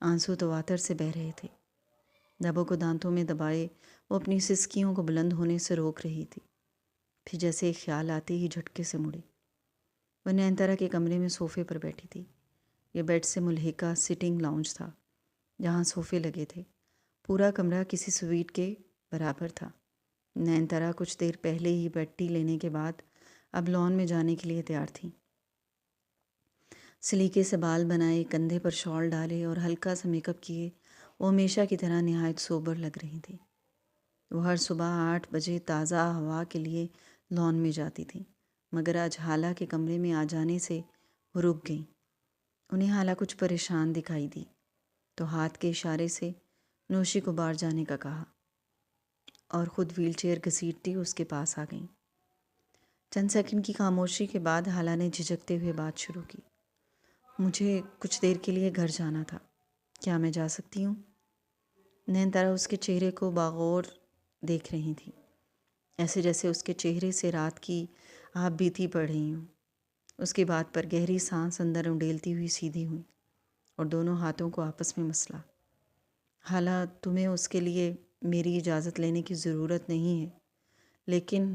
Speaker 1: آنسو تواتر سے بہہ رہے تھے۔ لبوں کو دانتوں میں دبائے وہ اپنی سسکیوں کو بلند ہونے سے روک رہی تھی۔ پھر جیسے ایک خیال آتے ہی جھٹکے سے مڑی۔ وہ نینترا کے کمرے میں صوفے پر بیٹھی تھی۔ یہ بیڈ سے ملحقہ سٹنگ لاؤنج تھا جہاں صوفے لگے تھے۔ پورا کمرہ کسی سویٹ کے برابر تھا۔ نینترا کچھ دیر پہلے ہی بیڈ ٹی لینے کے بعد اب لان میں جانے کے لیے تیار تھیں۔ سلیقے سے بال بنائے، کندھے پر شال ڈالے اور ہلکا سا میک اپ کیے وہ ہمیشہ کی طرح نہایت سوبر لگ رہی تھی۔ وہ ہر صبح 8 بجے تازہ ہوا کے لیے لان میں جاتی تھیں، مگر آج حالہ کے کمرے میں آ جانے سے وہ رک گئیں۔ انہیں حالہ کچھ پریشان دکھائی دی تو ہاتھ کے اشارے سے نوشی کو باہر جانے کا کہا اور خود ویل چیئر گھسیٹتی اس کے پاس آ گئیں۔ چند سیکنڈ کی خاموشی کے بعد حالہ نے جھجکتے ہوئے بات شروع کی۔ مجھے کچھ دیر کے لیے گھر جانا تھا، کیا میں جا سکتی ہوں؟ نینتارا اس کے چہرے کو باغور دیکھ رہی تھی، ایسے جیسے اس کے چہرے سے رات کی آپ بیتی پڑ رہی ہوں۔ اس کی بات پر گہری سانس اندر انڈیلتی ہوئی سیدھی ہوئی اور دونوں ہاتھوں کو آپس میں مسلا۔ حالہ تمہیں اس کے لیے میری اجازت لینے کی ضرورت نہیں ہے، لیکن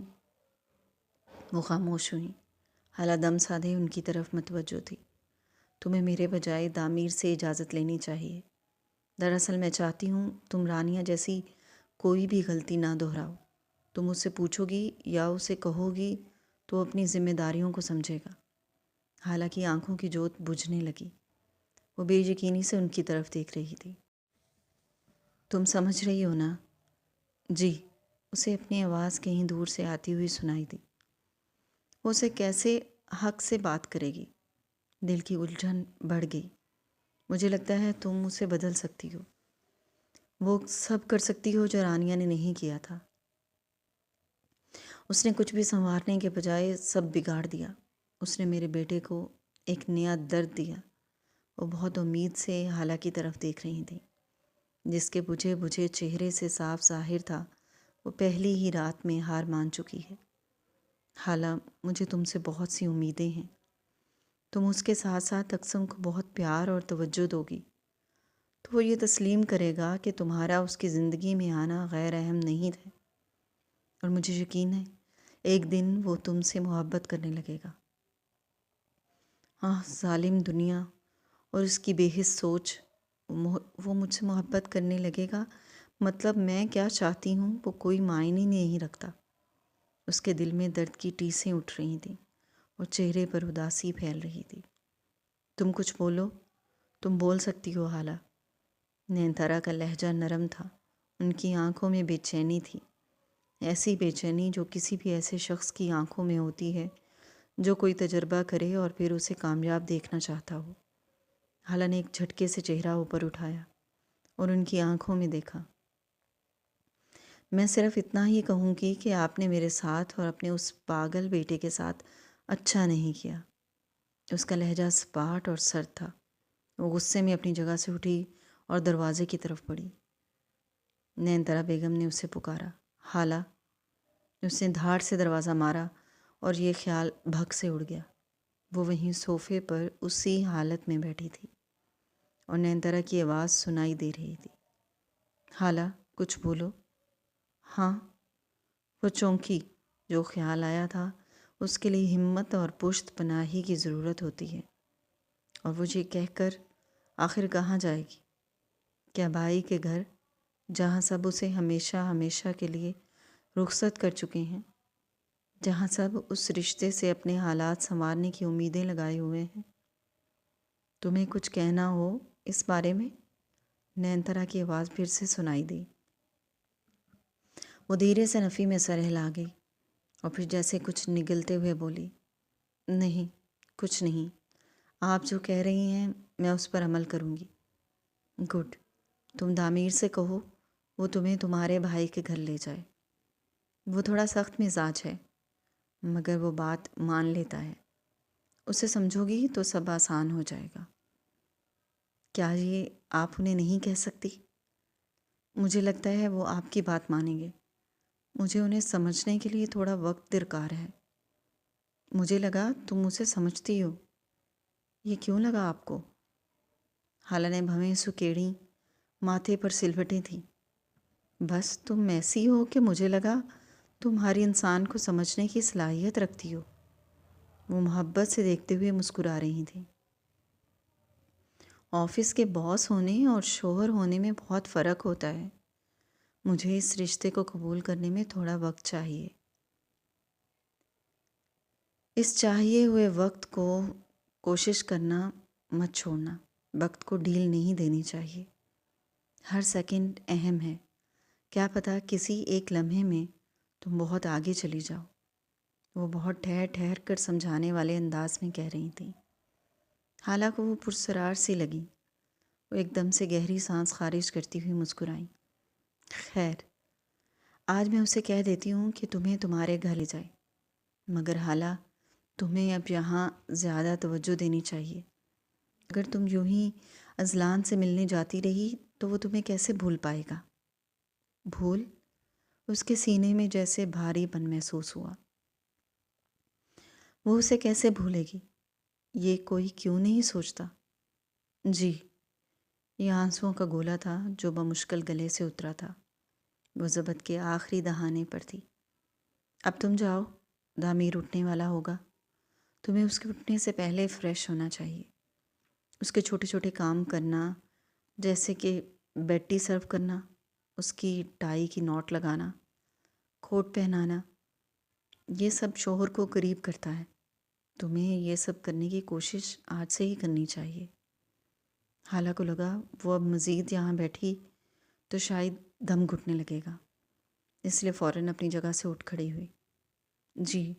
Speaker 1: وہ خاموش ہوئیں۔ حالہ دم سادھے ان کی طرف متوجہ تھی۔ تمہیں میرے بجائے دامیر سے اجازت لینی چاہیے۔ دراصل میں چاہتی ہوں تم رانیہ جیسی کوئی بھی غلطی نہ دہراؤ۔ تم اس سے پوچھو گی یا اسے کہو گی تو اپنی ذمہ داریوں کو سمجھے گا۔ حالانکہ آنکھوں کی جوت بجھنے لگی۔ وہ بے یقینی سے ان کی طرف دیکھ رہی تھی۔ تم سمجھ رہی ہو نا؟ جی، اسے اپنی آواز کہیں دور سے آتی ہوئی سنائی دی۔ وہ اسے کیسے حق سے بات کرے گی؟ دل کی الجھن بڑھ گئی۔ مجھے لگتا ہے تم اسے بدل سکتی ہو۔ وہ سب کر سکتی ہو جو رانیہ نے نہیں کیا تھا۔ اس نے کچھ بھی سنوارنے کے بجائے سب بگاڑ دیا۔ اس نے میرے بیٹے کو ایک نیا درد دیا۔ وہ بہت امید سے حالہ کی طرف دیکھ رہی تھیں، جس کے بجھے بجھے چہرے سے صاف ظاہر تھا وہ پہلی ہی رات میں ہار مان چکی ہے۔ حالہ، مجھے تم سے بہت سی امیدیں ہیں۔ تم اس کے ساتھ ساتھ اقسم کو بہت پیار اور توجہ دو گی تو وہ یہ تسلیم کرے گا کہ تمہارا اس کی زندگی میں آنا غیر اہم نہیں ہے، اور مجھے یقین ہے ایک دن وہ تم سے محبت کرنے لگے گا۔ ظالم دنیا اور اس کی بے حس سوچ، وہ مجھ سے محبت کرنے لگے گا، مطلب میں کیا چاہتی ہوں وہ کوئی معنی نہیں رکھتا۔ اس کے دل میں درد کی ٹیسیں اٹھ رہی تھیں اور چہرے پر اداسی پھیل رہی تھی۔ تم کچھ بولو، تم بول سکتی ہو حالہ۔ نینتارا کا لہجہ نرم تھا۔ ان کی آنکھوں میں بے چینی تھی، ایسی بے چینی جو کسی بھی ایسے شخص کی آنکھوں میں ہوتی ہے جو کوئی تجربہ کرے اور پھر اسے کامیاب دیکھنا چاہتا ہو۔ حالہ نے ایک جھٹکے سے چہرہ اوپر اٹھایا اور ان کی آنکھوں میں دیکھا۔ میں صرف اتنا ہی کہوں گی کہ آپ نے میرے ساتھ اور اپنے اس پاگل بیٹے کے ساتھ اچھا نہیں کیا۔ اس کا لہجہ سپاٹ اور سرد تھا۔ وہ غصے میں اپنی جگہ سے اٹھی اور دروازے کی طرف بڑھی۔ نینترا بیگم نے اسے پکارا، خالہ۔ اس نے دھاڑ سے دروازہ مارا اور یہ خیال بھگ سے اڑ گیا۔ وہ وہیں صوفے پر اسی حالت میں بیٹھی تھی اور نینترا کی آواز سنائی دے رہی تھی، خالہ کچھ بولو۔ ہاں۔ وہ چونکی۔ جو خیال آیا تھا اس کے لیے ہمت اور پشت پناہی کی ضرورت ہوتی ہے، اور وہ یہ کہہ کر آخر کہاں جائے گی؟ کیا بھائی کے گھر، جہاں سب اسے ہمیشہ ہمیشہ کے لیے رخصت کر چکے ہیں، جہاں سب اس رشتے سے اپنے حالات سنوارنے کی امیدیں لگائے ہوئے ہیں؟ تمہیں کچھ کہنا ہو اس بارے میں؟ نینترا کی آواز پھر سے سنائی دی۔ وہ دھیرے سے نفی میں سر ہلا گئی اور پھر جیسے کچھ نگلتے ہوئے بولی، نہیں، کچھ نہیں۔ آپ جو کہہ رہی ہیں میں اس پر عمل کروں گی۔ گڈ۔ تم دامیر سے کہو وہ تمہیں تمہارے بھائی کے گھر لے جائے۔ وہ تھوڑا سخت مزاج ہے، مگر وہ بات مان لیتا ہے۔ اسے سمجھو گی تو سب آسان ہو جائے گا۔ کیا یہ آپ انہیں نہیں کہہ سکتی؟ مجھے لگتا ہے وہ آپ کی بات مانیں گے۔ مجھے انہیں سمجھنے کے لیے تھوڑا وقت درکار ہے۔ مجھے لگا تم اسے سمجھتی ہو۔ یہ کیوں لگا آپ کو؟ خالہ نے بھویں سکیڑیں، ماتھے پر سلوٹیں تھیں۔ بس تم ایسی ہو کہ مجھے لگا تم ہر انسان کو سمجھنے کی صلاحیت رکھتی ہو۔ وہ محبت سے دیکھتے ہوئے مسکرا رہی تھیں۔ آفس کے باس ہونے اور شوہر ہونے میں بہت فرق ہوتا ہے۔ مجھے اس رشتے کو قبول کرنے میں تھوڑا وقت چاہیے۔ اس چاہیے ہوئے وقت کو کوشش کرنا مت چھوڑنا۔ وقت کو ڈھیل نہیں دینی چاہیے۔ ہر سیکنڈ اہم ہے۔ کیا پتہ کسی ایک لمحے میں تم بہت آگے چلی جاؤ۔ وہ بہت ٹھہر ٹھہر کر سمجھانے والے انداز میں کہہ رہی تھیں۔ حالانکہ وہ پرسرار سی لگیں۔ وہ ایک دم سے گہری سانس خارج کرتی ہوئی مسکرائیں۔ خیر، آج میں اسے کہہ دیتی ہوں کہ تمہیں تمہارے گھر لے جائے، مگر حالہ تمہیں اب یہاں زیادہ توجہ دینی چاہیے۔ اگر تم یوں ہی اذلان سے ملنے جاتی رہی تو وہ تمہیں کیسے بھول پائے گا؟ بھول؟ اس کے سینے میں جیسے بھاری پن محسوس ہوا۔ وہ اسے کیسے بھولے گی؟ یہ کوئی کیوں نہیں سوچتا؟ جی۔ یہ آنسوؤں کا گولا تھا جو بمشکل گلے سے اترا تھا۔ وہ ضبط کے آخری دہانے پر تھی۔ اب تم جاؤ، دامیر اٹھنے والا ہوگا۔ تمہیں اس کے اٹھنے سے پہلے فریش ہونا چاہیے۔ اس کے چھوٹے چھوٹے کام کرنا، جیسے کہ بیڈ ٹی سرو کرنا، اس کی ٹائی کی نوٹ لگانا، کوٹ پہنانا، یہ سب شوہر کو قریب کرتا ہے۔ تمہیں یہ سب کرنے کی کوشش آج سے ہی کرنی چاہیے۔ خالہ کو لگا وہ اب مزید یہاں بیٹھی تو شاید دم گھٹنے لگے گا، اس لیے فوراً اپنی جگہ سے اٹھ کھڑی ہوئی۔ جی،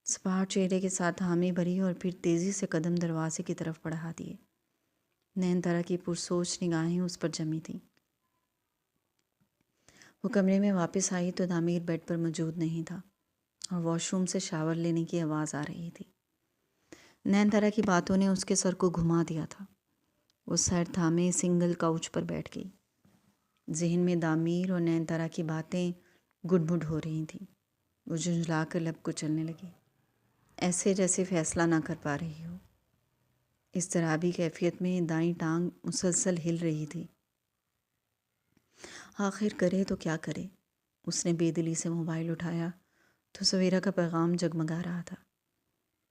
Speaker 1: سپاٹ چہرے کے ساتھ حامی بھری اور پھر تیزی سے قدم دروازے کی طرف بڑھا دیے۔ نینترا کی پرسوچ نگاہیں اس پر جمی تھیں۔ وہ کمرے میں واپس آئی تو دامیر بیڈ پر موجود نہیں تھا اور واش روم سے شاور لینے کی آواز آ رہی تھی۔ نینترا کی باتوں نے اس کے سر کو گھما دیا تھا۔ وہ سر تھامے سنگل کاؤچ پر بیٹھ گئی۔ ذہن میں دامیر اور نینترا کی باتیں گڈ مڈ ہو رہی تھیں۔ وہ جھنجھلا کر لب کو چلنے لگی، ایسے جیسے فیصلہ نہ کر پا رہی ہو۔ اضطرابی کیفیت میں دائیں ٹانگ مسلسل ہل رہی تھی۔ آخر کرے تو کیا کرے؟ اس نے بے دلی سے موبائل اٹھایا تو سویرا کا پیغام جگمگا رہا تھا۔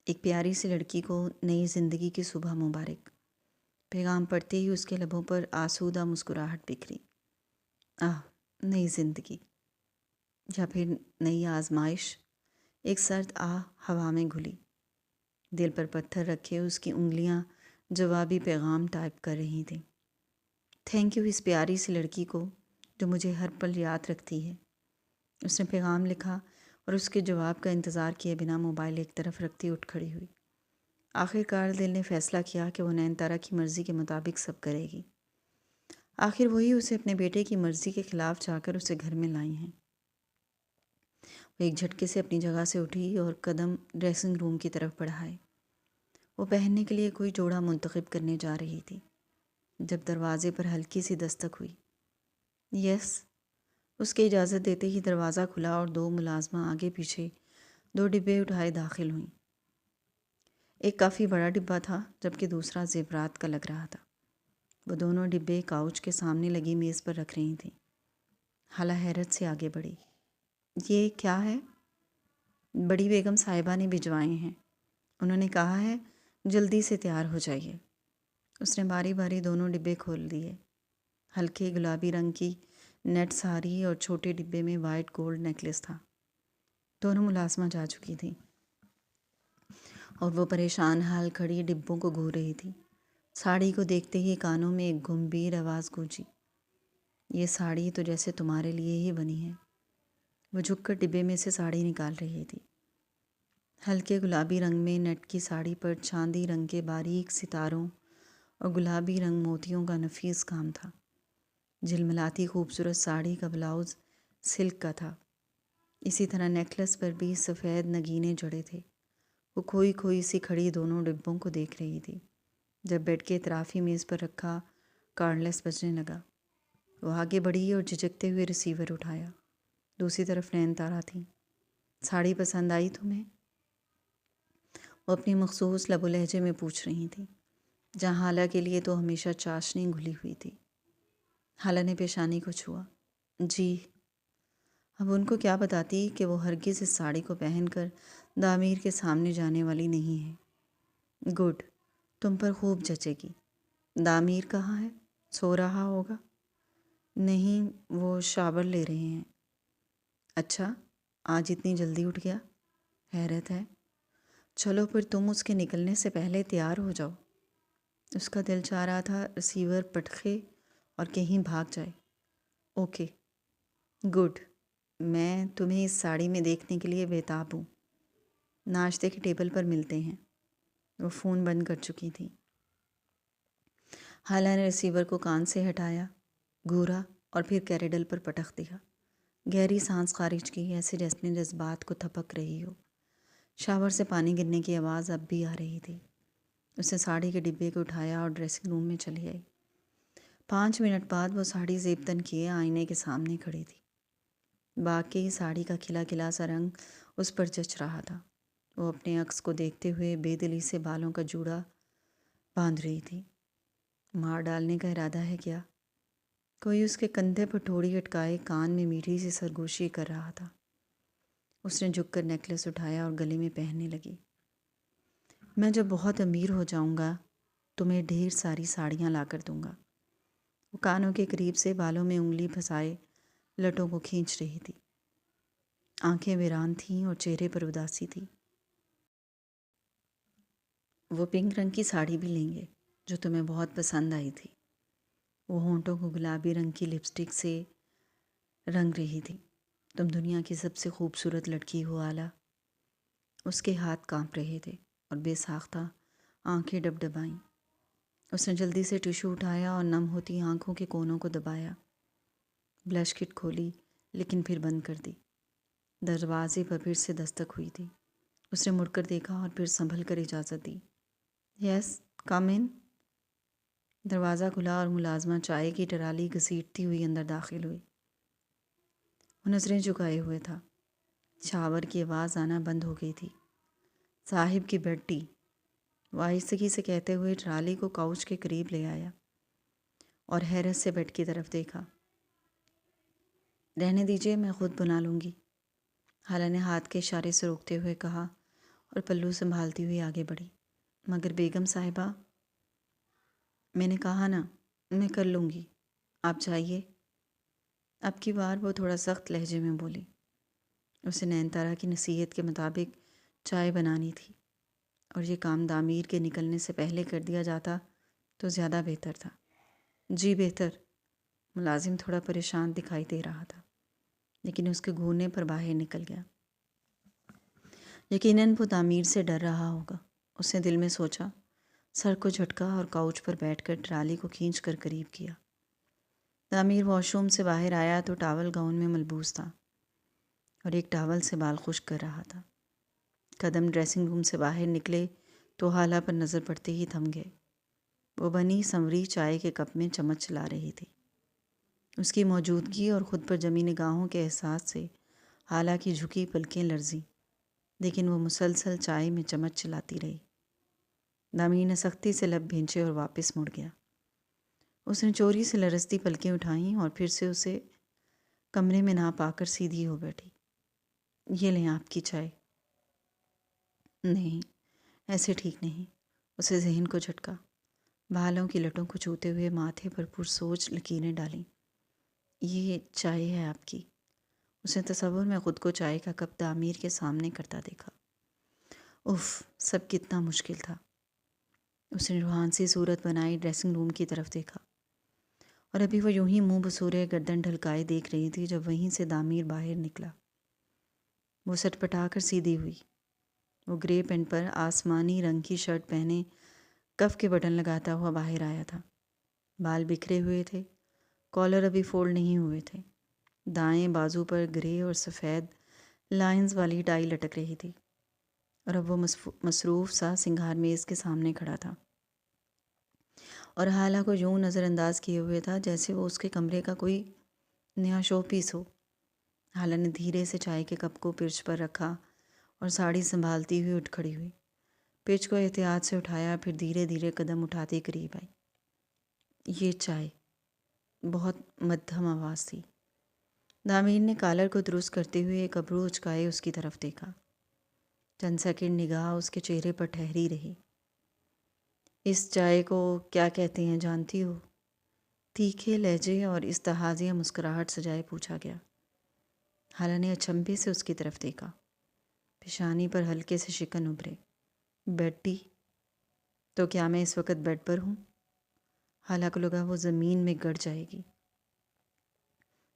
Speaker 1: ایک پیاری سی لڑکی کو نئی زندگی کی صبح مبارک۔ پیغام پڑھتے ہی اس کے لبوں پر آسودہ مسکراہٹ بکھری۔ نئی زندگی یا پھر نئی آزمائش؟ ایک سرد ہوا میں گھلی۔ دل پر پتھر رکھے اس کی انگلیاں جوابی پیغام ٹائپ کر رہی تھیں۔ تھینک یو اس پیاری سی لڑکی کو جو مجھے ہر پل یاد رکھتی ہے۔ اس نے پیغام لکھا اور اس کے جواب کا انتظار کیے بنا موبائل ایک طرف رکھتی اٹھ کھڑی ہوئی۔ آخر کار دل نے فیصلہ کیا کہ وہ نینترا کی مرضی کے مطابق سب کرے گی۔ آخر وہی اسے اپنے بیٹے کی مرضی کے خلاف جا کر اسے گھر میں لائی ہیں۔ وہ ایک جھٹکے سے اپنی جگہ سے اٹھی اور قدم ڈریسنگ روم کی طرف بڑھائے۔ وہ پہننے کے لیے کوئی جوڑا منتخب کرنے جا رہی تھی جب دروازے پر ہلکی سی دستک ہوئی۔ یس، اس کی اجازت دیتے ہی دروازہ کھلا اور 2 ملازمہ آگے پیچھے 2 ڈبے اٹھائے داخل ہوئیں۔ ایک کافی بڑا ڈبہ تھا جبکہ دوسرا زیورات کا لگ رہا تھا۔ وہ دونوں ڈبے کاؤچ کے سامنے لگی میز پر رکھ رہی تھیں۔ خالہ حیرت سے آگے بڑھی۔ یہ کیا ہے؟ بڑی بیگم صاحبہ نے بھجوائے ہیں، انہوں نے کہا ہے جلدی سے تیار ہو جائیے۔ اس نے باری باری دونوں ڈبے کھول دیے۔ ہلکے گلابی رنگ کی نیٹ ساری اور چھوٹے ڈبے میں وائٹ گولڈ نیکلس تھا۔ دونوں ملازمہ جا چکی تھیں اور وہ پریشان حال کھڑی ڈبوں کو گھور رہی تھی۔ ساڑی کو دیکھتے ہی کانوں میں ایک گمبھیر آواز گونجی، یہ ساڑی تو جیسے تمہارے لیے ہی بنی ہے۔ وہ جھک کر ڈبے میں سے ساڑی نکال رہی تھی۔ ہلکے گلابی رنگ میں نیٹ کی ساڑی پر چاندی رنگ کے باریک ستاروں اور گلابی رنگ موتیوں کا نفیس کام تھا۔ جھلملاتی خوبصورت ساڑی کا بلاؤز سلک کا تھا۔ اسی طرح نیکلس پر بھی سفید نگینے جڑے تھے۔ وہ کھوئی کھوئی سی کھڑی دونوں ڈبوں کو دیکھ رہی تھی جب بیڈ کے اطرافی میز پر رکھا کارڈلیس بجنے لگا۔ وہ آگے بڑھی اور جھجکتے ہوئے ریسیور اٹھایا۔ دوسری طرف نین تارا تھیں۔ ساڑی پسند آئی تمہیں؟ وہ اپنی مخصوص لب و لہجے میں پوچھ رہی تھیں، جہاں خالہ کے لیے تو ہمیشہ چاشنی گھلی ہوئی تھی۔ خالہ نے پیشانی کو چھوا۔ جی۔ اب ان کو کیا بتاتی کہ وہ ہرگز اس ساڑی کو پہن کر دامیر کے سامنے جانے والی نہیں ہے۔ گڈ، تم پر خوب جچے گی۔ دامیر کہاں ہے؟ سو رہا ہوگا۔ نہیں، وہ شاور لے رہے ہیں۔ اچھا، آج اتنی جلدی اٹھ گیا؟ حیرت ہے۔ چلو پھر تم اس کے نکلنے سے پہلے تیار ہو جاؤ۔ اس کا دل چاہ رہا تھا ریسیور پٹخے اور کہیں بھاگ جائے۔ اوکے، گڈ، میں تمہیں اس ساڑی میں دیکھنے کے لیے بےتاب ہوں۔ ناشتے کے ٹیبل پر ملتے ہیں۔ وہ فون بند کر چکی تھی۔ خالہ نے ریسیور کو کان سے ہٹایا، گھورا اور پھر کیریڈل پر پٹخ دیا۔ گہری سانس خارج کی، ایسے جیسے اپنے جذبات کو تھپک رہی ہو۔ شاور سے پانی گرنے کی آواز اب بھی آ رہی تھی۔ اس نے ساڑی کے ڈبے کو اٹھایا اور ڈریسنگ روم میں چلی آئی۔ 5 منٹ بعد وہ ساڑی زیب تن کیے آئینے کے سامنے کھڑی تھی۔ باقی ساڑی کا کھلا کھلا سا رنگ اس پر جچ رہا تھا۔ وہ اپنے عکس کو دیکھتے ہوئے بے دلی سے بالوں کا جوڑا باندھ رہی تھی۔ مار ڈالنے کا ارادہ ہے کیا؟ کوئی اس کے کندھے پر ٹھوڑی اٹکائے کان میں میٹھی سی سرگوشی کر رہا تھا۔ اس نے جھک کر نیکلس اٹھایا اور گلے میں پہننے لگی۔ میں جب بہت امیر ہو جاؤں گا تمہیں ڈھیر ساری ساڑیاں لا کر دوں گا۔ وہ کانوں کے قریب سے بالوں میں انگلی پھنسائے لٹوں کو کھینچ رہی تھی۔ آنکھیں ویران تھیں اور چہرے پر اداسی تھی۔ وہ پنک رنگ کی ساڑی بھی لیں گے جو تمہیں بہت پسند آئی تھی۔ وہ ہونٹوں کو گلابی رنگ کی لپسٹک سے رنگ رہی تھی۔ تم دنیا کی سب سے خوبصورت لڑکی ہو آلا۔ اس کے ہاتھ کانپ رہے تھے اور بے ساختہ آنکھیں ڈبڈبائیں۔ اس نے جلدی سے ٹیشو اٹھایا اور نم ہوتی آنکھوں کے کونوں کو دبایا۔ بلش کٹ کھولی لیکن پھر بند کر دی۔ دروازے پر پھر سے دستک ہوئی تھی۔ اس نے مڑ کر دیکھا اور پھر سنبھل کر اجازت دی۔ یس، کم ان۔ دروازہ کھلا اور ملازمہ چائے کی ٹرالی گھسیٹتی ہوئی اندر داخل ہوئی۔ وہ نظریں جھکائے ہوئے تھا۔ شاور کی آواز آنا بند ہو گئی تھی۔ صاحب کی بیڈ ٹی، وہ آہستگی سے کہتے ہوئے ٹرالی کو کاؤچ کے قریب لے آیا اور حیرت سے بیڈ کی طرف دیکھا۔ رہنے دیجیے، میں خود بنا لوں گی، خالہ نے ہاتھ کے اشارے سے روکتے ہوئے کہا اور پلو سنبھالتی ہوئی آگے بڑھی۔ مگر بیگم صاحبہ، میں نے کہا نا، میں کر لوں گی، آپ جائیے۔ اب کی بار وہ تھوڑا سخت لہجے میں بولی۔ اسے نین تارا کی نصیحت کے مطابق چائے بنانی تھی اور یہ کام دامیر کے نکلنے سے پہلے کر دیا جاتا تو زیادہ بہتر تھا۔ جی بہتر۔ ملازم تھوڑا پریشان دکھائی دے رہا تھا لیکن اس کے گھورنے پر باہر نکل گیا۔ یقیناً وہ تعمیر سے ڈر رہا ہوگا، اس نے دل میں سوچا۔ سر کو جھٹکا اور کاؤچ پر بیٹھ کر ٹرالی کو کھینچ کر قریب کیا۔ تعمیر واش روم سے باہر آیا تو ٹاول گاؤن میں ملبوس تھا۔ اور ایک ٹاول سے بال خشک کر رہا تھا۔ قدم ڈریسنگ روم سے باہر نکلے تو حالہ پر نظر پڑتے ہی تھم گئے۔ وہ بنی سنوری چائے کے کپ میں چمچ چلا رہی تھی۔ اس کی موجودگی اور خود پر جمی نگاہوں کے احساس سے حالہ کی جھکی پلکیں لرزیں، لیکن وہ مسلسل چائے میں چمچ چلاتی رہی۔ دامیر نے سختی سے لب بھینچے اور واپس مڑ گیا۔ اس نے چوری سے لرزتی پلکیں اٹھائیں اور پھر سے اسے کمرے میں نہ پا کر سیدھی ہو بیٹھی۔ یہ لیں آپ کی چائے۔ نہیں، ایسے ٹھیک نہیں۔ اسے ذہن کو جھٹکا۔ بالوں کی لٹوں کو چھوتے ہوئے ماتھے پر پرسوچ لکیریں ڈالیں۔ یہ چائے ہے آپ کی۔ اس نے تصور میں خود کو چائے کا کپ دامیر کے سامنے کرتا دیکھا۔ اف، سب کتنا مشکل تھا۔ اس نے روحان سی صورت بنائی ڈریسنگ روم کی طرف دیکھا، اور ابھی وہ یوں ہی منہ بسورے گردن ڈھلکائے دیکھ رہی تھی جب وہیں سے دامیر باہر نکلا۔ وہ سٹپٹا کر سیدھی ہوئی۔ وہ گرے پینٹ پر آسمانی رنگ کی شرٹ پہنے کف کے بٹن لگاتا ہوا باہر آیا تھا۔ بال بکھرے ہوئے تھے، کالر ابھی فولڈ نہیں ہوئے تھے۔ دائیں بازو پر گرے اور سفید لائنز والی ٹائی لٹک رہی تھی، اور اب وہ مصروف سا سنگھار میز کے سامنے کھڑا تھا اور حالہ کو یوں نظر انداز کیے ہوئے تھا جیسے وہ اس کے کمرے کا کوئی نیا شو پیس ہو۔ حالہ نے دھیرے سے چائے کے کپ کو پرچ پر رکھا اور ساڑی سنبھالتی ہوئی اٹھ کھڑی ہوئی۔ پرچ کو احتیاط سے اٹھایا، پھر دھیرے دھیرے قدم اٹھاتی قریب آئی۔ یہ چائے، بہت مدھم آواز تھی۔ دامیر نے کالر کو درست کرتے ہوئے ایک ابرو اچکائے اس کی طرف دیکھا۔ چند سیکنڈ نگاہ اس کے چہرے پر ٹھہری رہی۔ اس چائے کو کیا کہتے ہیں جانتی ہو؟ تیکھے لہجے اور استحاضیہ مسکراہٹ سجائے پوچھا گیا۔ حالہ نے اچنبھے سے اس کی طرف دیکھا۔ پیشانی پر ہلکے سے شکن ابھرے۔ Bed T? تو کیا میں اس وقت بیڈ پر ہوں؟ حالہ کو لگا وہ زمین میں گڑ جائے گی۔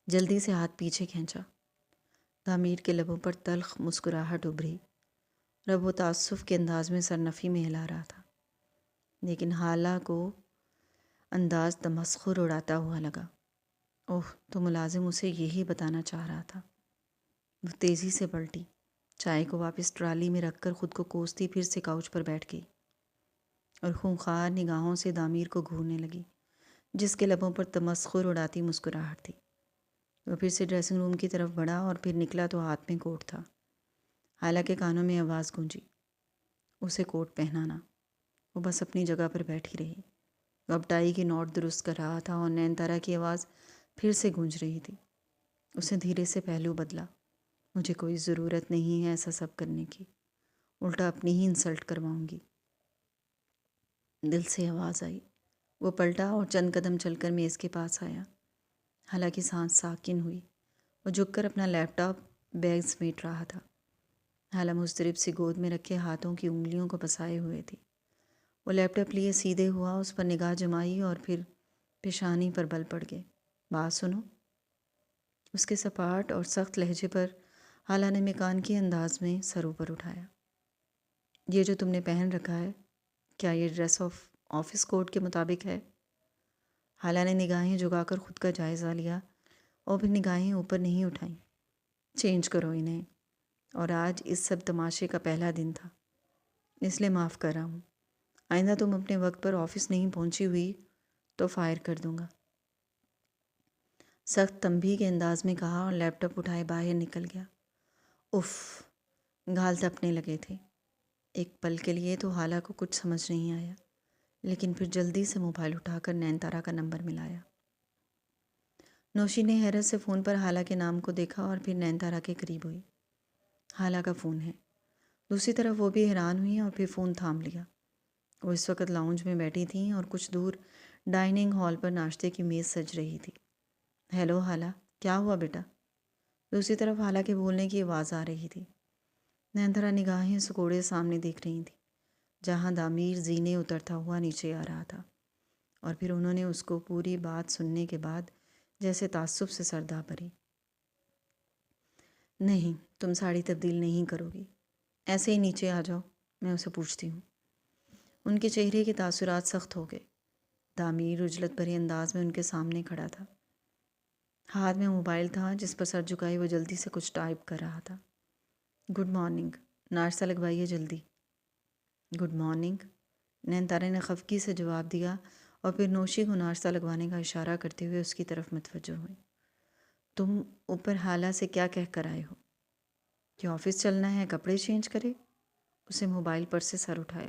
Speaker 1: جلدی سے ہاتھ پیچھے کھینچا۔ دامیر کے لبوں پر تلخ مسکراہٹ ابھری، اور اب وہ تعسف کے انداز میں سرنفی میں ہلا رہا تھا، لیکن حالہ کو انداز تمسخر اڑاتا ہوا لگا۔ اوہ، تو ملازم اسے یہی بتانا چاہ رہا تھا۔ وہ تیزی سے پلٹی، چائے کو واپس ٹرالی میں رکھ کر خود کو کوستی پھر سے کاؤچ پر بیٹھ گئی اور خونخوار نگاہوں سے دامیر کو گھورنے لگی، جس کے لبوں پر تمسخر اڑاتی مسکراہٹ تھی۔ وہ پھر سے ڈریسنگ روم کی طرف بڑھا اور پھر نکلا تو ہاتھ میں کوٹ تھا۔ حالہ کے کانوں میں آواز گونجی، اسے کوٹ پہنانا۔ وہ بس اپنی جگہ پر بیٹھی رہی۔ وہ اب ٹائی کی نوٹ درست کر رہا تھا اور نین تارا کی آواز پھر سے گونج رہی تھی۔ اس نے دھیرے سے پہلو بدلا۔ مجھے کوئی ضرورت نہیں ہے ایسا سب کرنے کی، الٹا اپنی ہی انسلٹ کرواؤں گی۔ دل سے آواز آئی۔ وہ پلٹا اور چند قدم چل کر میز کے پاس آیا۔ حالانکہ سانس ساکن ہوئی۔ وہ جھک کر اپنا لیپ ٹاپ بیگ سمیٹ رہا تھا۔ حالہ مضطرب سی گود میں رکھے ہاتھوں کی انگلیوں کو پسائے ہوئے تھی۔ وہ لیپ ٹاپ لیے سیدھے ہوا، اس پر نگاہ جمائی اور پھر پیشانی پر بل پڑ گئے۔ بات سنو۔ اس کے سپاٹ اور سخت لہجے پر حالہ نے میکانکی انداز میں سر اوپر اٹھایا۔ یہ جو تم نے پہن رکھا ہے، کیا یہ ڈریس آفس کوڈ کے مطابق ہے؟ حالہ نے نگاہیں جھکا کر خود کا جائزہ لیا اور پھر نگاہیں اوپر نہیں اٹھائیں۔ چینج کرو انہیں، اور آج اس سب تماشے کا پہلا دن تھا، اس لیے معاف کر رہا ہوں۔ آئندہ تم اپنے وقت پر آفس نہیں پہنچی ہوئی تو فائر کر دوں گا۔ سخت تنبیہ کے انداز میں کہا اور لیپ ٹاپ اٹھائے باہر نکل گیا۔ اف، گال تپنے لگے تھے۔ ایک پل کے لیے تو حالہ کو کچھ سمجھ نہیں آیا، لیکن پھر جلدی سے موبائل اٹھا کر نین تارا کا نمبر ملایا۔ نوشی نے حیرت سے فون پر حالہ کے نام کو دیکھا اور پھر نین تارا کے قریب ہوئی۔ حالہ کا فون ہے۔ دوسری طرف وہ بھی حیران ہوئی اور پھر فون تھام لیا۔ وہ اس وقت لاؤنج میں بیٹھی تھیں اور کچھ دور ڈائننگ ہال پر ناشتے کی میز سج رہی تھی۔ ہیلو حالہ، کیا ہوا بیٹا؟ دوسری طرف حالہ کے بولنے کی آواز آ رہی تھی۔ نین تارا نگاہیں سکوڑے سامنے دیکھ رہی تھیں، جہاں دامیر زینے اترتا ہوا نیچے آ رہا تھا، اور پھر انہوں نے اس کو پوری بات سننے کے بعد جیسے تعصب سے سردہ بھری۔ نہیں، تم ساڑی تبدیل نہیں کرو گی۔ ایسے ہی نیچے آ جاؤ، میں اسے پوچھتی ہوں۔ ان کے چہرے کے تاثرات سخت ہو گئے۔ دامیر عجلت بھرے انداز میں ان کے سامنے کھڑا تھا۔ ہاتھ میں موبائل تھا جس پر سر جھکائے وہ جلدی سے کچھ ٹائپ کر رہا تھا۔ گڈ مارننگ، ناشتہ لگوائیے جلدی۔ گڈ مارننگ، نینتارا نے خفگی سے جواب دیا اور پھر نوشی کو ناشتہ لگوانے کا اشارہ کرتے ہوئے اس کی طرف متوجہ ہوئی۔ تم اوپر حالہ سے کیا کہہ کر آئے ہو؟ کہ آفس چلنا ہے، کپڑے چینج کرے؟ اسے موبائل پر سے سر اٹھایا۔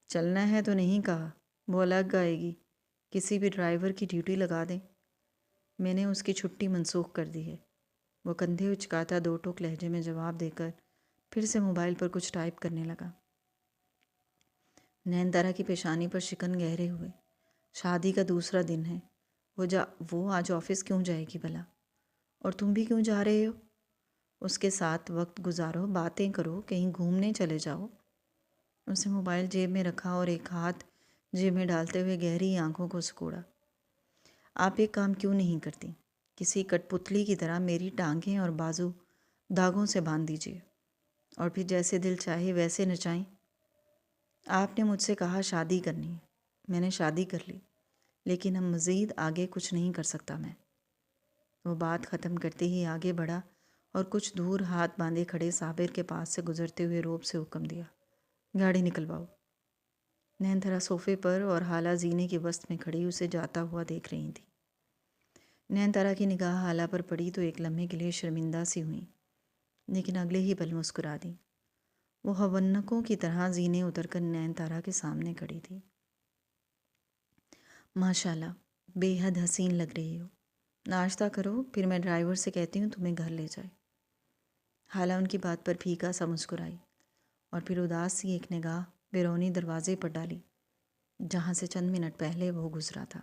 Speaker 1: چلنا ہے تو نہیں کہا، وہ الگ آئے گی، کسی بھی ڈرائیور کی ڈیوٹی لگا دیں۔ میں نے اس کی چھٹی منسوخ کر دی ہے، وہ کندھے اچکاتا دو ٹوک لہجے میں جواب دے کر پھر سے موبائل پر کچھ ٹائپ کرنے لگا۔ نینتارا کی پیشانی پر شکن گہرے ہوئے۔ شادی کا دوسرا دن ہے، وہ آج آفس کیوں جائے گی بھلا؟ اور تم بھی کیوں جا رہے ہو؟ اس کے ساتھ وقت گزارو، باتیں کرو، کہیں گھومنے چلے جاؤ۔ اسے موبائل جیب میں رکھا اور ایک ہاتھ جیب میں ڈالتے ہوئے گہری آنکھوں کو سکوڑا۔ آپ ایک کام کیوں نہیں کرتی؟ کسی کٹ پتلی کی طرح میری ٹانگیں اور بازو داغوں سے باندھ دیجیے اور پھر جیسے دل چاہے ویسے نچائیں۔ آپ نے مجھ سے کہا شادی کرنی ہے، میں نے شادی کر لی، لیکن اب مزید آگے کچھ نہیں کر سکتا میں۔ وہ بات ختم کرتے ہی آگے بڑھا اور کچھ دور ہاتھ باندھے کھڑے صابر کے پاس سے گزرتے ہوئے روب سے حکم دیا، گاڑی نکلواؤ۔ نینتارا صوفے پر اور حالہ زینے کی وسط میں کھڑی اسے جاتا ہوا دیکھ رہی تھی۔ نینتارا کی نگاہ حالہ پر پڑی تو ایک لمحے کے لیے شرمندہ سی ہوئی، لیکن اگلے ہی پل مسکرا دی۔ وہ ہونکوں کی طرح زینے اتر کر نینتارا کے سامنے کھڑی تھی۔ ماشاءاللہ، بے حد حسین لگ رہی ہو۔ ناشتہ کرو، پھر میں ڈرائیور سے کہتی ہوں تمہیں گھر لے جائے۔ حالہ ان کی بات پر پھیکا سا مسکرائی اور پھر اداس سی ایک نگاہ بیرونی دروازے پر ڈالی جہاں سے چند منٹ پہلے وہ گزرا تھا۔